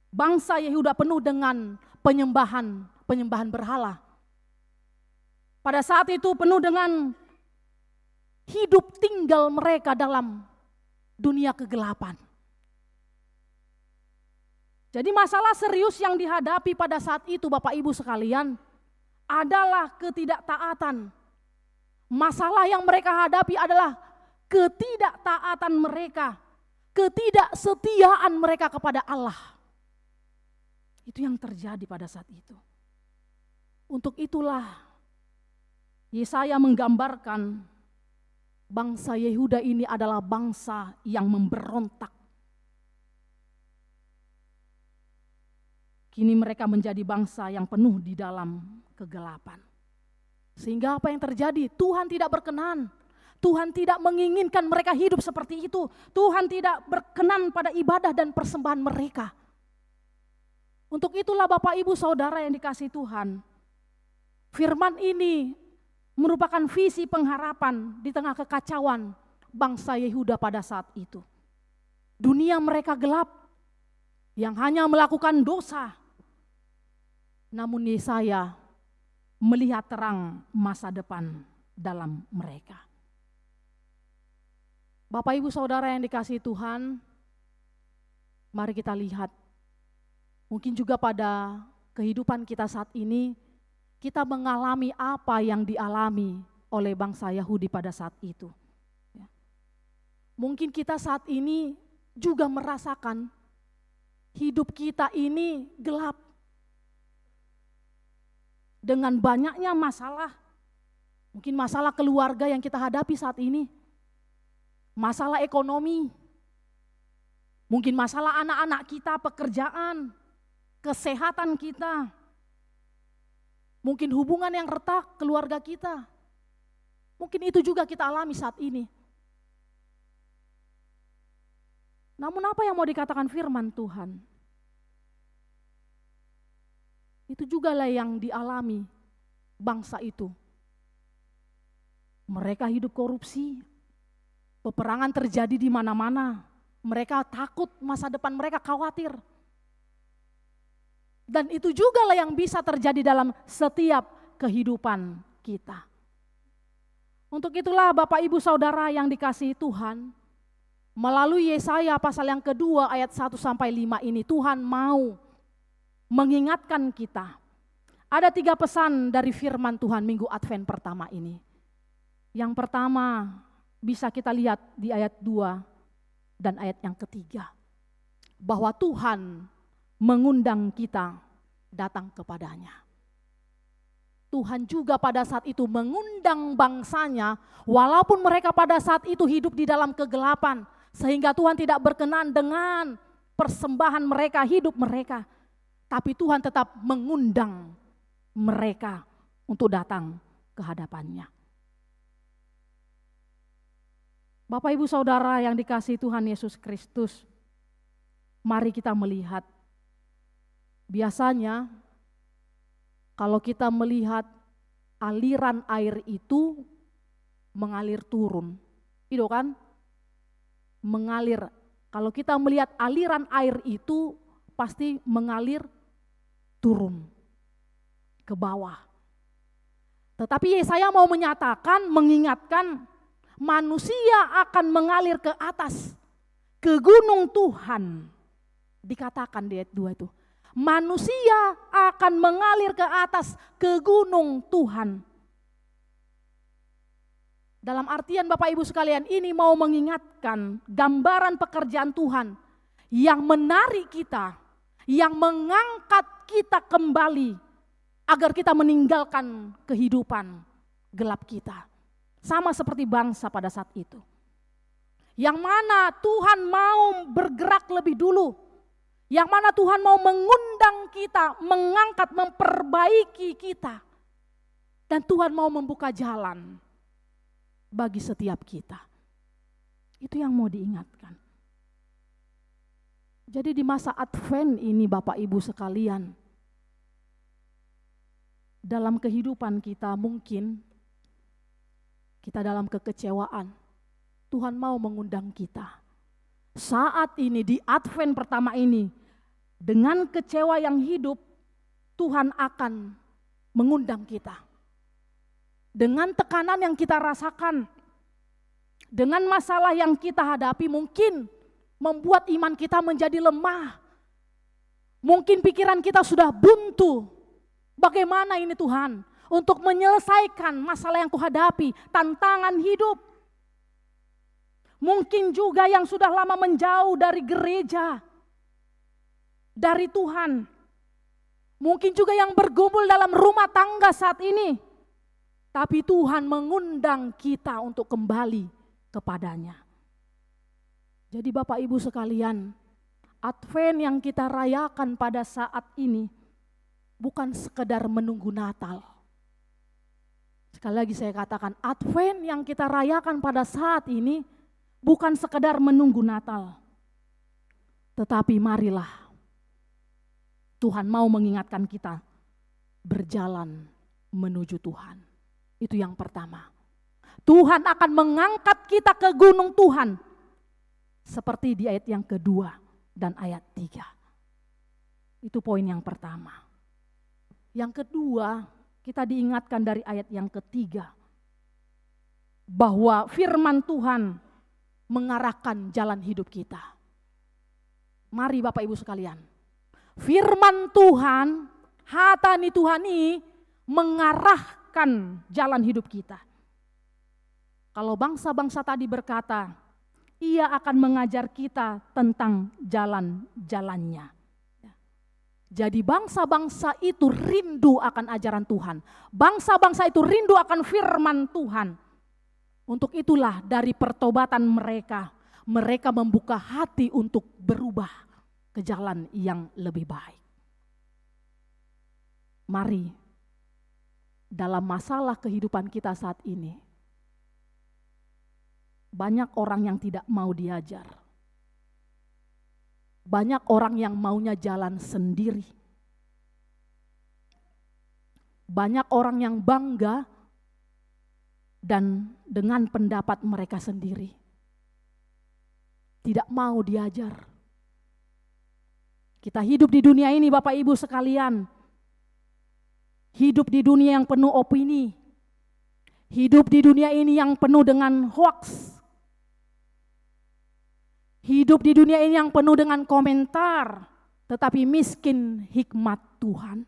bangsa Yehuda penuh dengan penyembahan berhala. Pada saat itu penuh dengan hidup tinggal mereka dalam dunia kegelapan. Jadi masalah serius yang dihadapi pada saat itu Bapak Ibu sekalian adalah ketidaktaatan. Masalah yang mereka hadapi adalah ketidaktaatan mereka, ketidaksetiaan mereka kepada Allah. Itu yang terjadi pada saat itu. Untuk itulah Yesaya menggambarkan bangsa Yehuda ini adalah bangsa yang memberontak. Kini mereka menjadi bangsa yang penuh di dalam kegelapan. Sehingga apa yang terjadi? Tuhan tidak berkenan. Tuhan tidak menginginkan mereka hidup seperti itu. Tuhan tidak berkenan pada ibadah dan persembahan mereka. Untuk itulah Bapak Ibu Saudara yang dikasihi Tuhan, firman ini merupakan visi pengharapan di tengah kekacauan bangsa Yehuda pada saat itu. Dunia mereka gelap, yang hanya melakukan dosa. Namun Yesaya melihat terang masa depan dalam mereka. Bapak Ibu Saudara yang dikasihi Tuhan, mari kita lihat. Mungkin juga pada kehidupan kita saat ini, kita mengalami apa yang dialami oleh bangsa Yahudi pada saat itu. Mungkin kita saat ini juga merasakan hidup kita ini gelap. Dengan banyaknya masalah, mungkin masalah keluarga yang kita hadapi saat ini, masalah ekonomi, mungkin masalah anak-anak kita, pekerjaan, kesehatan kita, mungkin hubungan yang retak keluarga kita, mungkin itu juga kita alami saat ini. Namun apa yang mau dikatakan firman Tuhan? Itu juga lah yang dialami bangsa itu. Mereka hidup korupsi, peperangan terjadi di mana-mana. Mereka takut, masa depan mereka khawatir. Dan itu juga lah yang bisa terjadi dalam setiap kehidupan kita. Untuk itulah Bapak Ibu Saudara yang dikasihi Tuhan, melalui Yesaya pasal yang kedua ayat 1-5 ini Tuhan mau mengingatkan kita. Ada 3 pesan dari firman Tuhan minggu Advent pertama ini. Yang pertama bisa kita lihat di ayat 2 dan ayat yang ketiga. Bahwa Tuhan mengundang kita datang kepadanya. Tuhan juga pada saat itu mengundang bangsanya walaupun mereka pada saat itu hidup di dalam kegelapan. Sehingga Tuhan tidak berkenan dengan persembahan mereka, hidup mereka. Tapi Tuhan tetap mengundang mereka untuk datang ke hadapannya. Bapak Ibu Saudara yang dikasihi Tuhan Yesus Kristus, mari kita melihat. Biasanya kalau kita melihat aliran air itu mengalir turun. Itu kan? Mengalir. Kalau kita melihat aliran air itu pasti mengalir turun ke bawah. Tetapi Yesaya mau menyatakan, mengingatkan manusia akan mengalir ke atas, ke gunung Tuhan. Dikatakan di ayat 2 itu. Manusia akan mengalir ke atas, ke gunung Tuhan. Dalam artian Bapak Ibu sekalian ini mau mengingatkan gambaran pekerjaan Tuhan yang menarik kita, yang mengangkat kita kembali agar kita meninggalkan kehidupan gelap kita. Sama seperti bangsa pada saat itu. Yang mana Tuhan mau bergerak lebih dulu. Yang mana Tuhan mau mengundang kita, mengangkat, memperbaiki kita. Dan Tuhan mau membuka jalan bagi setiap kita. Itu yang mau diingatkan. Jadi di masa Advent ini Bapak Ibu sekalian, dalam kehidupan kita mungkin kita dalam kekecewaan, Tuhan mau mengundang kita. Saat ini di Advent pertama ini, dengan kecewa yang hidup, Tuhan akan mengundang kita. Dengan tekanan yang kita rasakan, dengan masalah yang kita hadapi mungkin membuat iman kita menjadi lemah. Mungkin pikiran kita sudah buntu. Bagaimana ini Tuhan untuk menyelesaikan masalah yang kuhadapi, tantangan hidup. Mungkin juga yang sudah lama menjauh dari gereja, dari Tuhan. Mungkin juga yang bergumul dalam rumah tangga saat ini. Tapi Tuhan mengundang kita untuk kembali kepadanya. Jadi Bapak Ibu sekalian, Advent yang kita rayakan pada saat ini bukan sekedar menunggu Natal. Sekali lagi saya katakan, Advent yang kita rayakan pada saat ini bukan sekedar menunggu Natal. Tetapi marilah Tuhan mau mengingatkan kita berjalan menuju Tuhan. Itu yang pertama. Tuhan akan mengangkat kita ke gunung Tuhan. Seperti di ayat yang kedua dan ayat 3. Itu poin yang pertama. Yang kedua, kita diingatkan dari ayat yang ketiga. Bahwa firman Tuhan mengarahkan jalan hidup kita. Mari Bapak Ibu sekalian. Firman Tuhan, hatani Tuhani mengarahkan jalan hidup kita. Kalau bangsa-bangsa tadi berkata, ia akan mengajar kita tentang jalan-jalannya. Jadi bangsa-bangsa itu rindu akan ajaran Tuhan. Bangsa-bangsa itu rindu akan firman Tuhan. Untuk itulah dari pertobatan mereka, mereka membuka hati untuk berubah ke jalan yang lebih baik. Mari, dalam masalah kehidupan kita saat ini, banyak orang yang tidak mau diajar. Banyak orang yang maunya jalan sendiri. Banyak orang yang bangga dan dengan pendapat mereka sendiri. Tidak mau diajar. Kita hidup di dunia ini Bapak Ibu sekalian. Hidup di dunia yang penuh opini. Hidup di dunia ini yang penuh dengan hoax. Hidup di dunia ini yang penuh dengan komentar, tetapi miskin hikmat Tuhan.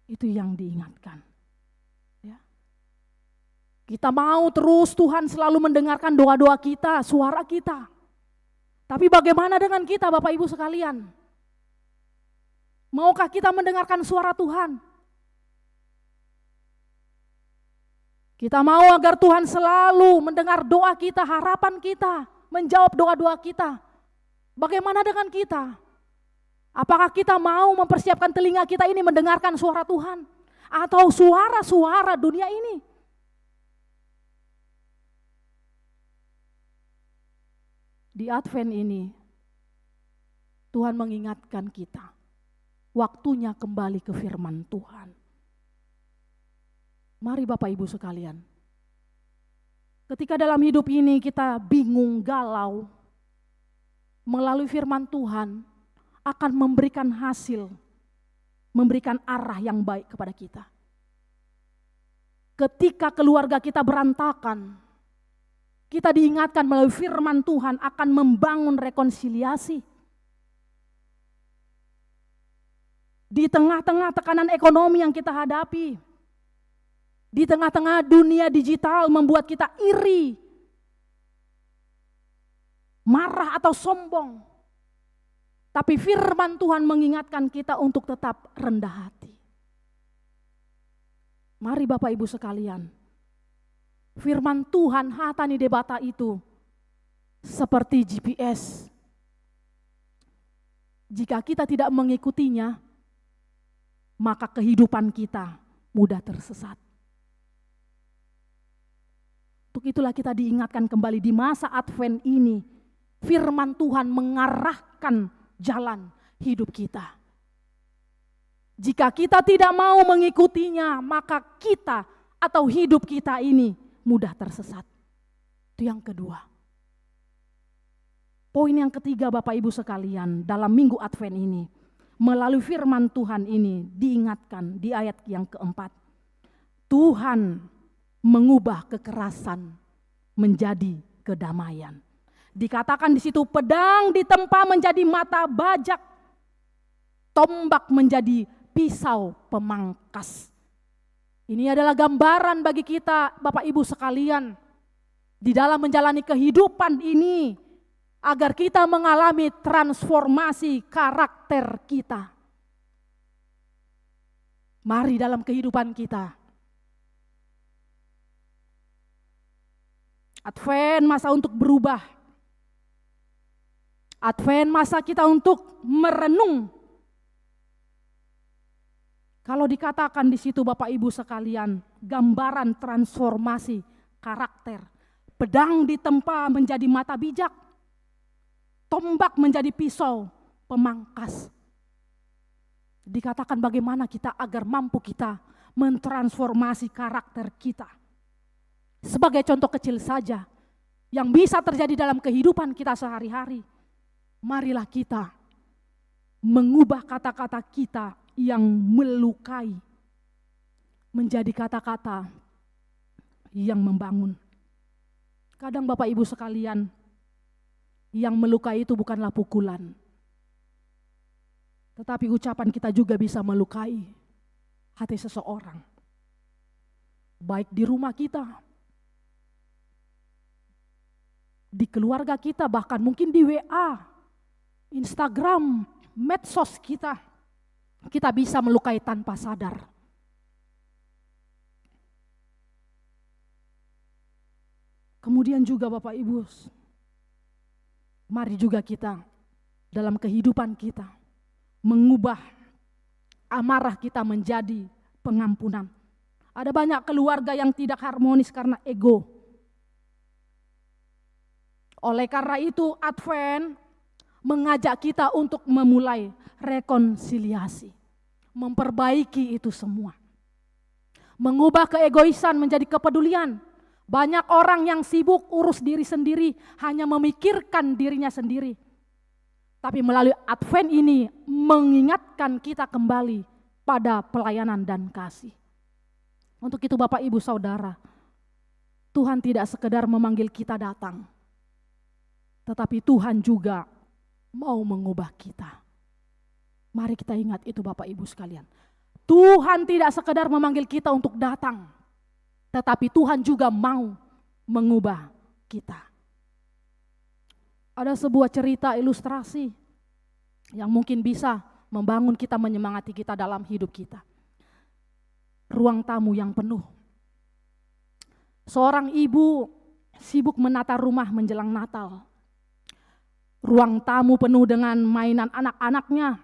Itu yang diingatkan. Ya. Kita mau terus Tuhan selalu mendengarkan doa-doa kita, suara kita. Tapi bagaimana dengan kita Bapak Ibu sekalian? Maukah kita mendengarkan suara Tuhan? Kita mau agar Tuhan selalu mendengar doa kita, harapan kita, menjawab doa-doa kita. Bagaimana dengan kita? Apakah kita mau mempersiapkan telinga kita ini mendengarkan suara Tuhan? Atau suara-suara dunia ini? Di Advent ini, Tuhan mengingatkan kita. Waktunya kembali ke firman Tuhan. Mari Bapak Ibu sekalian. Ketika dalam hidup ini kita bingung, galau, melalui firman Tuhan akan memberikan hasil, memberikan arah yang baik kepada kita. Ketika keluarga kita berantakan, kita diingatkan melalui firman Tuhan akan membangun rekonsiliasi. Di tengah-tengah tekanan ekonomi yang kita hadapi, di tengah-tengah dunia digital membuat kita iri, marah atau sombong. Tapi firman Tuhan mengingatkan kita untuk tetap rendah hati. Mari Bapak Ibu sekalian, firman Tuhan hatani debata itu seperti GPS. Jika kita tidak mengikutinya, maka kehidupan kita mudah tersesat. Untuk itulah kita diingatkan kembali di masa Advent ini, firman Tuhan mengarahkan jalan hidup kita. Jika kita tidak mau mengikutinya, maka kita atau hidup kita ini mudah tersesat. Itu yang kedua. Poin yang ketiga Bapak Ibu sekalian, dalam minggu Advent ini, melalui firman Tuhan ini diingatkan di ayat yang keempat. Tuhan mengubah kekerasan menjadi kedamaian. Dikatakan di situ pedang ditempa menjadi mata bajak, tombak menjadi pisau pemangkas. Ini adalah gambaran bagi kita Bapak Ibu sekalian di dalam menjalani kehidupan ini agar kita mengalami transformasi karakter kita. Mari dalam kehidupan kita. Advent masa untuk berubah. Advent masa kita untuk merenung. Kalau dikatakan di situ Bapak Ibu sekalian, gambaran transformasi karakter. Pedang ditempa menjadi mata bijak. Tombak menjadi pisau pemangkas. Dikatakan bagaimana kita agar mampu kita mentransformasi karakter kita. Sebagai contoh kecil saja yang bisa terjadi dalam kehidupan kita sehari-hari. Marilah kita mengubah kata-kata kita yang melukai menjadi kata-kata yang membangun. Kadang Bapak Ibu sekalian, yang melukai itu bukanlah pukulan, tetapi ucapan kita juga bisa melukai hati seseorang. Baik di rumah kita, di keluarga kita, bahkan mungkin di WA, Instagram, medsos kita bisa melukai tanpa sadar. Kemudian juga Bapak Ibu, mari juga kita dalam kehidupan kita mengubah amarah kita menjadi pengampunan. Ada banyak keluarga yang tidak harmonis karena ego. Oleh karena itu Advent mengajak kita untuk memulai rekonsiliasi, memperbaiki itu semua. Mengubah keegoisan menjadi kepedulian. Banyak orang yang sibuk urus diri sendiri, hanya memikirkan dirinya sendiri. Tapi melalui Advent ini mengingatkan kita kembali pada pelayanan dan kasih. Untuk itu Bapak Ibu Saudara, Tuhan tidak sekedar memanggil kita datang, tetapi Tuhan juga mau mengubah kita. Mari kita ingat itu Bapak Ibu sekalian. Tuhan tidak sekedar memanggil kita untuk datang, tetapi Tuhan juga mau mengubah kita. Ada sebuah cerita ilustrasi yang mungkin bisa membangun kita, menyemangati kita dalam hidup kita. Ruang tamu yang penuh. Seorang ibu sibuk menata rumah menjelang Natal. Ruang tamu penuh dengan mainan anak-anaknya.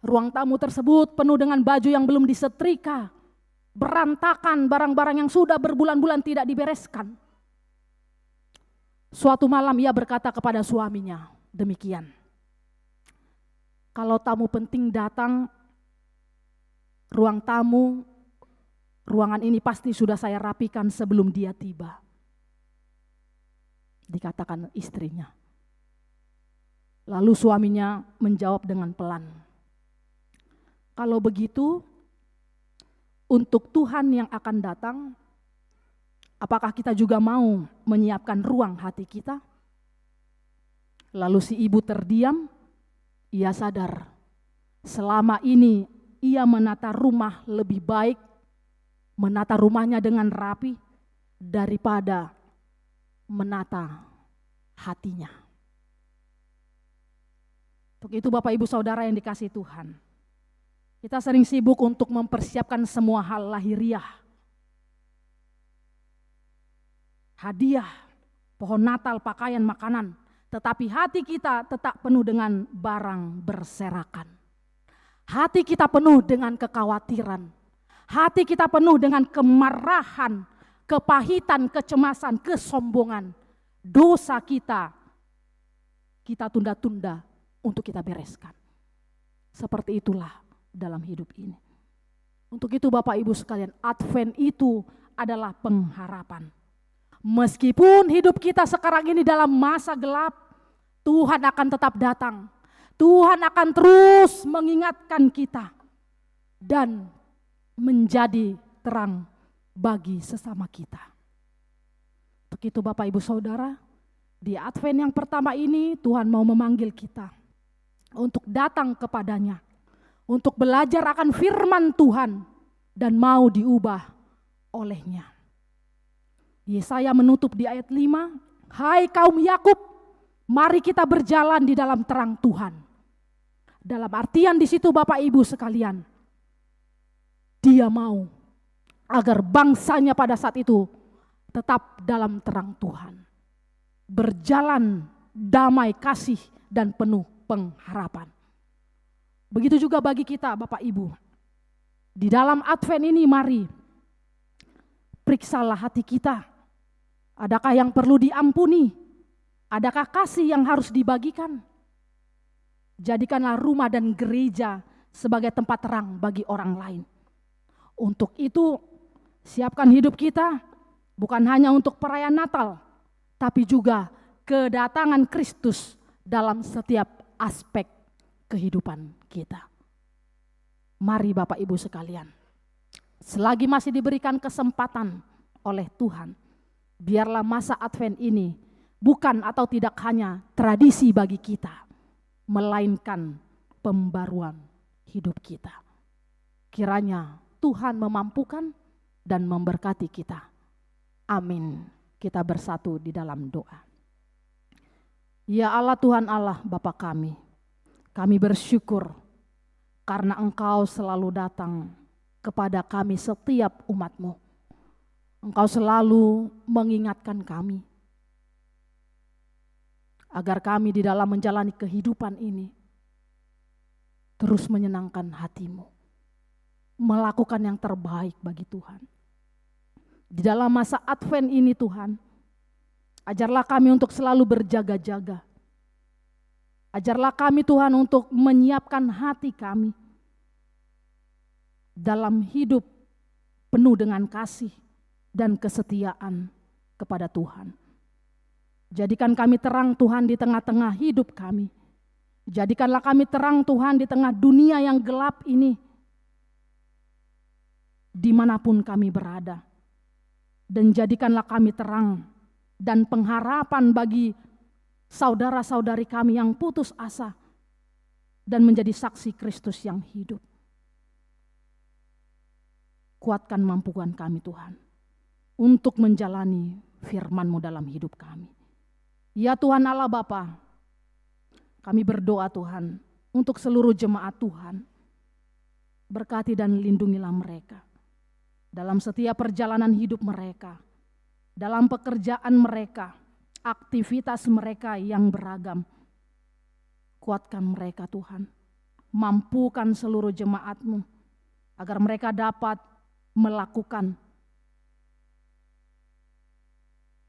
Ruang tamu tersebut penuh dengan baju yang belum disetrika. Berantakan barang-barang yang sudah berbulan-bulan tidak dibereskan. Suatu malam ia berkata kepada suaminya demikian. Kalau tamu penting datang, ruangan ini pasti sudah saya rapikan sebelum dia tiba. Dikatakan istrinya. Lalu suaminya menjawab dengan pelan. Kalau begitu, untuk Tuhan yang akan datang, apakah kita juga mau menyiapkan ruang hati kita? Lalu si ibu terdiam, ia sadar. Selama ini ia menata rumah lebih baik, menata rumahnya dengan rapi, daripada menata hatinya. Untuk itu Bapak Ibu Saudara yang dikasihi Tuhan, kita sering sibuk untuk mempersiapkan semua hal lahiriah. Hadiah, pohon Natal, pakaian, makanan. Tetapi hati kita tetap penuh dengan barang berserakan. Hati kita penuh dengan kekhawatiran. Hati kita penuh dengan kemarahan, kepahitan, kecemasan, kesombongan. Dosa kita tunda-tunda untuk kita bereskan. Seperti itulah dalam hidup ini. Untuk itu Bapak Ibu sekalian, Advent itu adalah pengharapan. Meskipun hidup kita sekarang ini dalam masa gelap, Tuhan akan tetap datang. Tuhan akan terus mengingatkan kita dan menjadi terang bagi sesama kita. Begitu Bapak Ibu Saudara, di Advent yang pertama ini Tuhan mau memanggil kita untuk datang kepadanya, untuk belajar akan firman Tuhan dan mau diubah olehnya. Yesaya menutup di ayat 5, "Hai kaum Yakub, mari kita berjalan di dalam terang Tuhan." Dalam artian di situ Bapak Ibu sekalian, Dia mau agar bangsanya pada saat itu tetap dalam terang Tuhan. Berjalan damai, kasih, dan penuh pengharapan. Begitu juga bagi kita Bapak Ibu. Di dalam Advent ini mari periksalah hati kita. Adakah yang perlu diampuni? Adakah kasih yang harus dibagikan? Jadikanlah rumah dan gereja sebagai tempat terang bagi orang lain. Untuk itu siapkan hidup kita bukan hanya untuk perayaan Natal, tapi juga kedatangan Kristus dalam setiap aspek kehidupan kita. Mari Bapak Ibu sekalian, selagi masih diberikan kesempatan oleh Tuhan, biarlah masa Advent ini bukan atau tidak hanya tradisi bagi kita, melainkan pembaruan hidup kita. Kiranya Tuhan memampukan dan memberkati kita. Amin. Kita bersatu di dalam doa. Ya Allah, Tuhan Allah Bapa kami bersyukur karena Engkau selalu datang kepada kami setiap umat-Mu. Engkau selalu mengingatkan kami agar kami di dalam menjalani kehidupan ini terus menyenangkan hati-Mu, melakukan yang terbaik bagi Tuhan. Di dalam masa Advent ini Tuhan, ajarlah kami untuk selalu berjaga-jaga. Ajarlah kami Tuhan untuk menyiapkan hati kami dalam hidup penuh dengan kasih dan kesetiaan kepada Tuhan. Jadikan kami terang Tuhan di tengah-tengah hidup kami. Jadikanlah kami terang Tuhan di tengah dunia yang gelap ini. Dimanapun kami berada. Dan jadikanlah kami terang dan pengharapan bagi saudara-saudari kami yang putus asa dan menjadi saksi Kristus yang hidup. Kuatkan mampukan kami Tuhan untuk menjalani firman-Mu dalam hidup kami. Ya Tuhan Allah Bapa, kami berdoa Tuhan untuk seluruh jemaat Tuhan. Berkati dan lindungilah mereka dalam setiap perjalanan hidup mereka, dalam pekerjaan mereka, aktivitas mereka yang beragam. Kuatkan mereka Tuhan, mampukan seluruh jemaat-Mu agar mereka dapat melakukan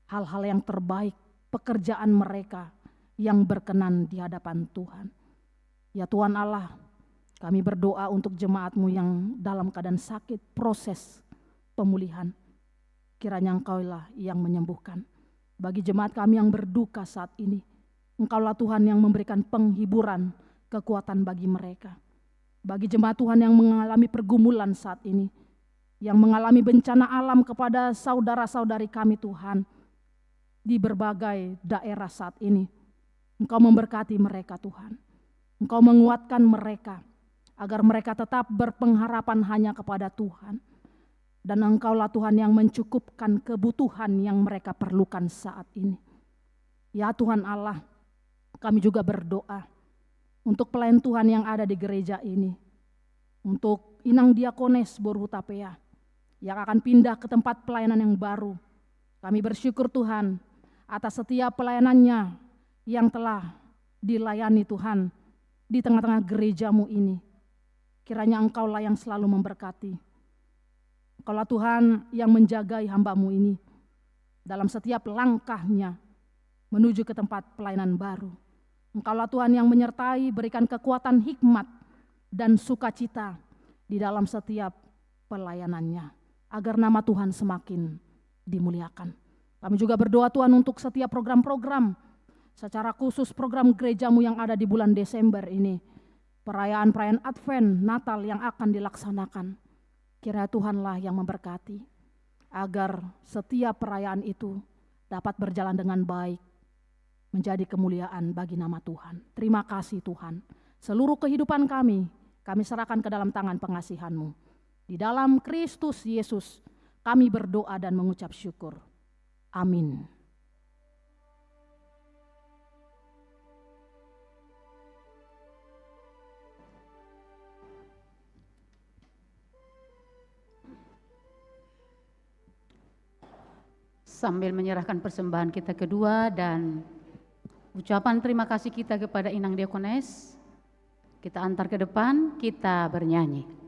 hal-hal yang terbaik, pekerjaan mereka yang berkenan di hadapan Tuhan. Ya Tuhan Allah, kami berdoa untuk jemaat-Mu yang dalam keadaan sakit, proses pemulihan. Kiranya Engkaulah yang menyembuhkan. Bagi jemaat kami yang berduka saat ini, Engkaulah Tuhan yang memberikan penghiburan, kekuatan bagi mereka. Bagi jemaat Tuhan yang mengalami pergumulan saat ini, yang mengalami bencana alam kepada saudara-saudari kami Tuhan, di berbagai daerah saat ini, Engkau memberkati mereka Tuhan. Engkau menguatkan mereka, agar mereka tetap berpengharapan hanya kepada Tuhan. Dan Engkaulah Tuhan yang mencukupkan kebutuhan yang mereka perlukan saat ini. Ya Tuhan Allah, kami juga berdoa untuk pelayan Tuhan yang ada di gereja ini, untuk Inang Diakones Borhutapea yang akan pindah ke tempat pelayanan yang baru. Kami bersyukur Tuhan atas setiap pelayanannya yang telah dilayani Tuhan di tengah-tengah gerejamu ini. Kiranya Engkaulah yang selalu memberkati. Engkaulah Tuhan yang menjagai hamba-Mu ini dalam setiap langkahnya menuju ke tempat pelayanan baru. Engkaulah Tuhan yang menyertai, berikan kekuatan, hikmat, dan sukacita di dalam setiap pelayanannya, agar nama Tuhan semakin dimuliakan. Kami juga berdoa Tuhan untuk setiap program-program, secara khusus program gerejamu yang ada di bulan Desember ini, perayaan-perayaan Advent, Natal yang akan dilaksanakan. Kiranya Tuhanlah yang memberkati, agar setiap perayaan itu dapat berjalan dengan baik, menjadi kemuliaan bagi nama Tuhan. Terima kasih Tuhan. Seluruh kehidupan kami serahkan ke dalam tangan pengasihan-Mu. Di dalam Kristus Yesus kami berdoa dan mengucap syukur. Amin. Sambil menyerahkan persembahan kita kedua dan ucapan terima kasih kita kepada Inang Diakones, kita antar ke depan, kita bernyanyi.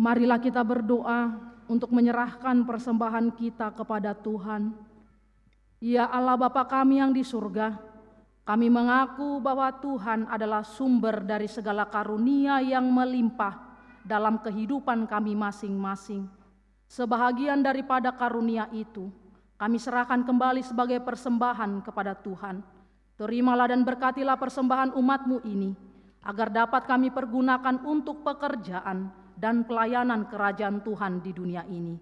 Marilah kita berdoa untuk menyerahkan persembahan kita kepada Tuhan. Ya Allah Bapa kami yang di surga, kami mengaku bahwa Tuhan adalah sumber dari segala karunia yang melimpah dalam kehidupan kami masing-masing. Sebahagian daripada karunia itu, kami serahkan kembali sebagai persembahan kepada Tuhan. Terimalah dan berkatilah persembahan umat-Mu ini, agar dapat kami pergunakan untuk pekerjaan dan pelayanan kerajaan Tuhan di dunia ini.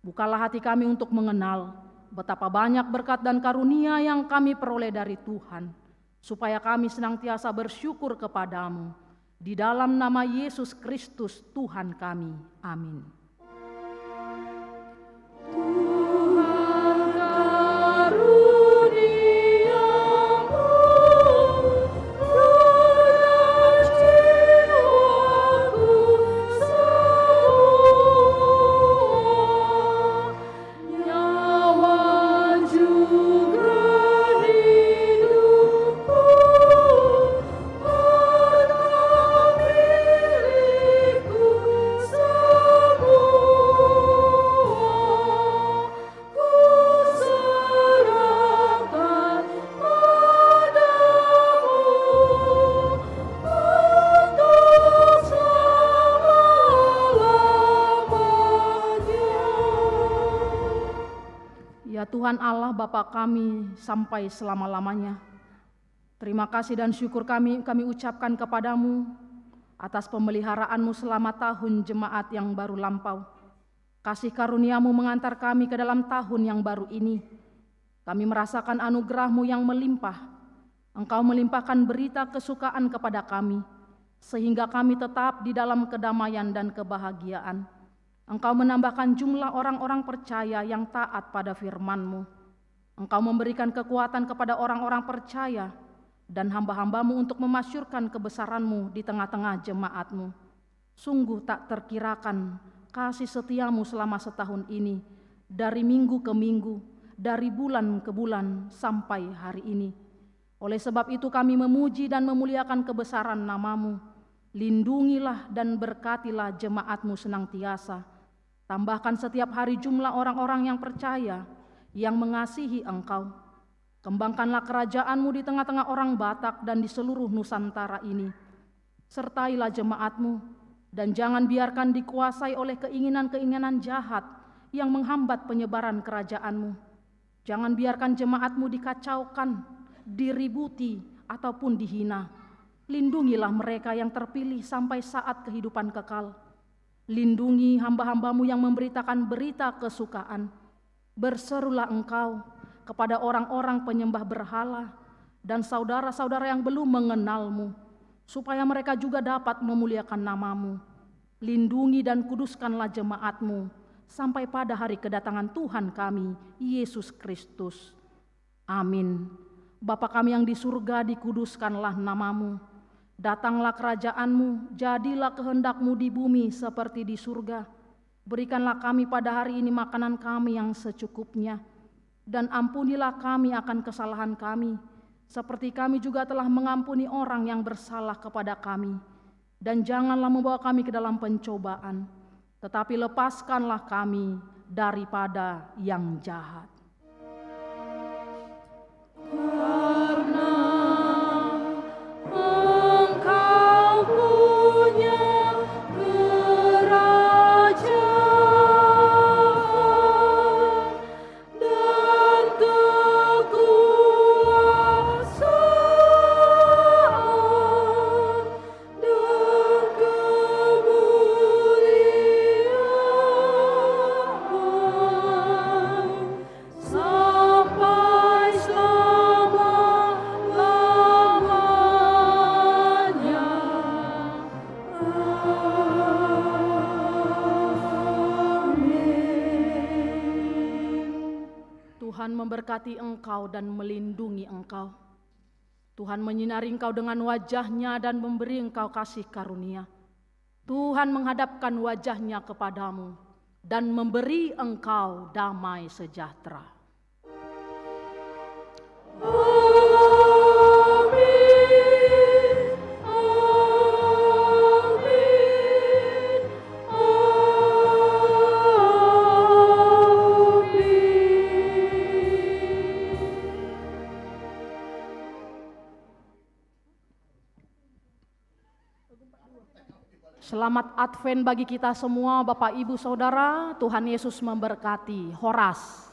Bukalah hati kami untuk mengenal betapa banyak berkat dan karunia yang kami peroleh dari Tuhan, supaya kami senantiasa bersyukur kepadamu. Di dalam nama Yesus Kristus Tuhan kami. Amin. Ya Tuhan Allah Bapa kami sampai selama-lamanya, terima kasih dan syukur kami ucapkan kepadamu atas pemeliharaan-Mu selama tahun jemaat yang baru lampau. Kasih karunia-Mu mengantar kami ke dalam tahun yang baru ini. Kami merasakan anugerah-Mu yang melimpah. Engkau melimpahkan berita kesukaan kepada kami, sehingga kami tetap di dalam kedamaian dan kebahagiaan. Engkau menambahkan jumlah orang-orang percaya yang taat pada firman-Mu. Engkau memberikan kekuatan kepada orang-orang percaya dan hamba-hamba-Mu untuk memasyurkan kebesaran-Mu di tengah-tengah jemaat-Mu. Sungguh tak terkirakan kasih setia-Mu selama setahun ini, dari minggu ke minggu, dari bulan ke bulan sampai hari ini. Oleh sebab itu kami memuji dan memuliakan kebesaran nama-Mu. Lindungilah dan berkatilah jemaat-Mu senantiasa. Tambahkan setiap hari jumlah orang-orang yang percaya, yang mengasihi Engkau. Kembangkanlah kerajaan-Mu di tengah-tengah orang Batak dan di seluruh Nusantara ini. Sertailah jemaat-Mu, dan jangan biarkan dikuasai oleh keinginan-keinginan jahat yang menghambat penyebaran kerajaan-Mu. Jangan biarkan jemaat-Mu dikacaukan, diributi, ataupun dihina. Lindungilah mereka yang terpilih sampai saat kehidupan kekal. Lindungi hamba-hamba-Mu yang memberitakan berita kesukaan. Berserulah Engkau kepada orang-orang penyembah berhala dan saudara-saudara yang belum mengenal-Mu, supaya mereka juga dapat memuliakan nama-Mu. Lindungi dan kuduskanlah jemaat-Mu sampai pada hari kedatangan Tuhan kami, Yesus Kristus. Amin. Bapa kami yang di surga, dikuduskanlah nama-Mu. Datanglah kerajaan-Mu, jadilah kehendak-Mu di bumi seperti di surga. Berikanlah kami pada hari ini makanan kami yang secukupnya, dan ampunilah kami akan kesalahan kami, seperti kami juga telah mengampuni orang yang bersalah kepada kami. Dan janganlah membawa kami ke dalam pencobaan, tetapi lepaskanlah kami daripada yang jahat. Tuhan memberkati engkau dan melindungi engkau. Tuhan menyinari engkau dengan wajah-Nya dan memberi engkau kasih karunia. Tuhan menghadapkan wajah-Nya kepadamu dan memberi engkau damai sejahtera. Amin. Amin. Selamat Advent bagi kita semua, Bapak Ibu Saudara. Tuhan Yesus memberkati. Horas.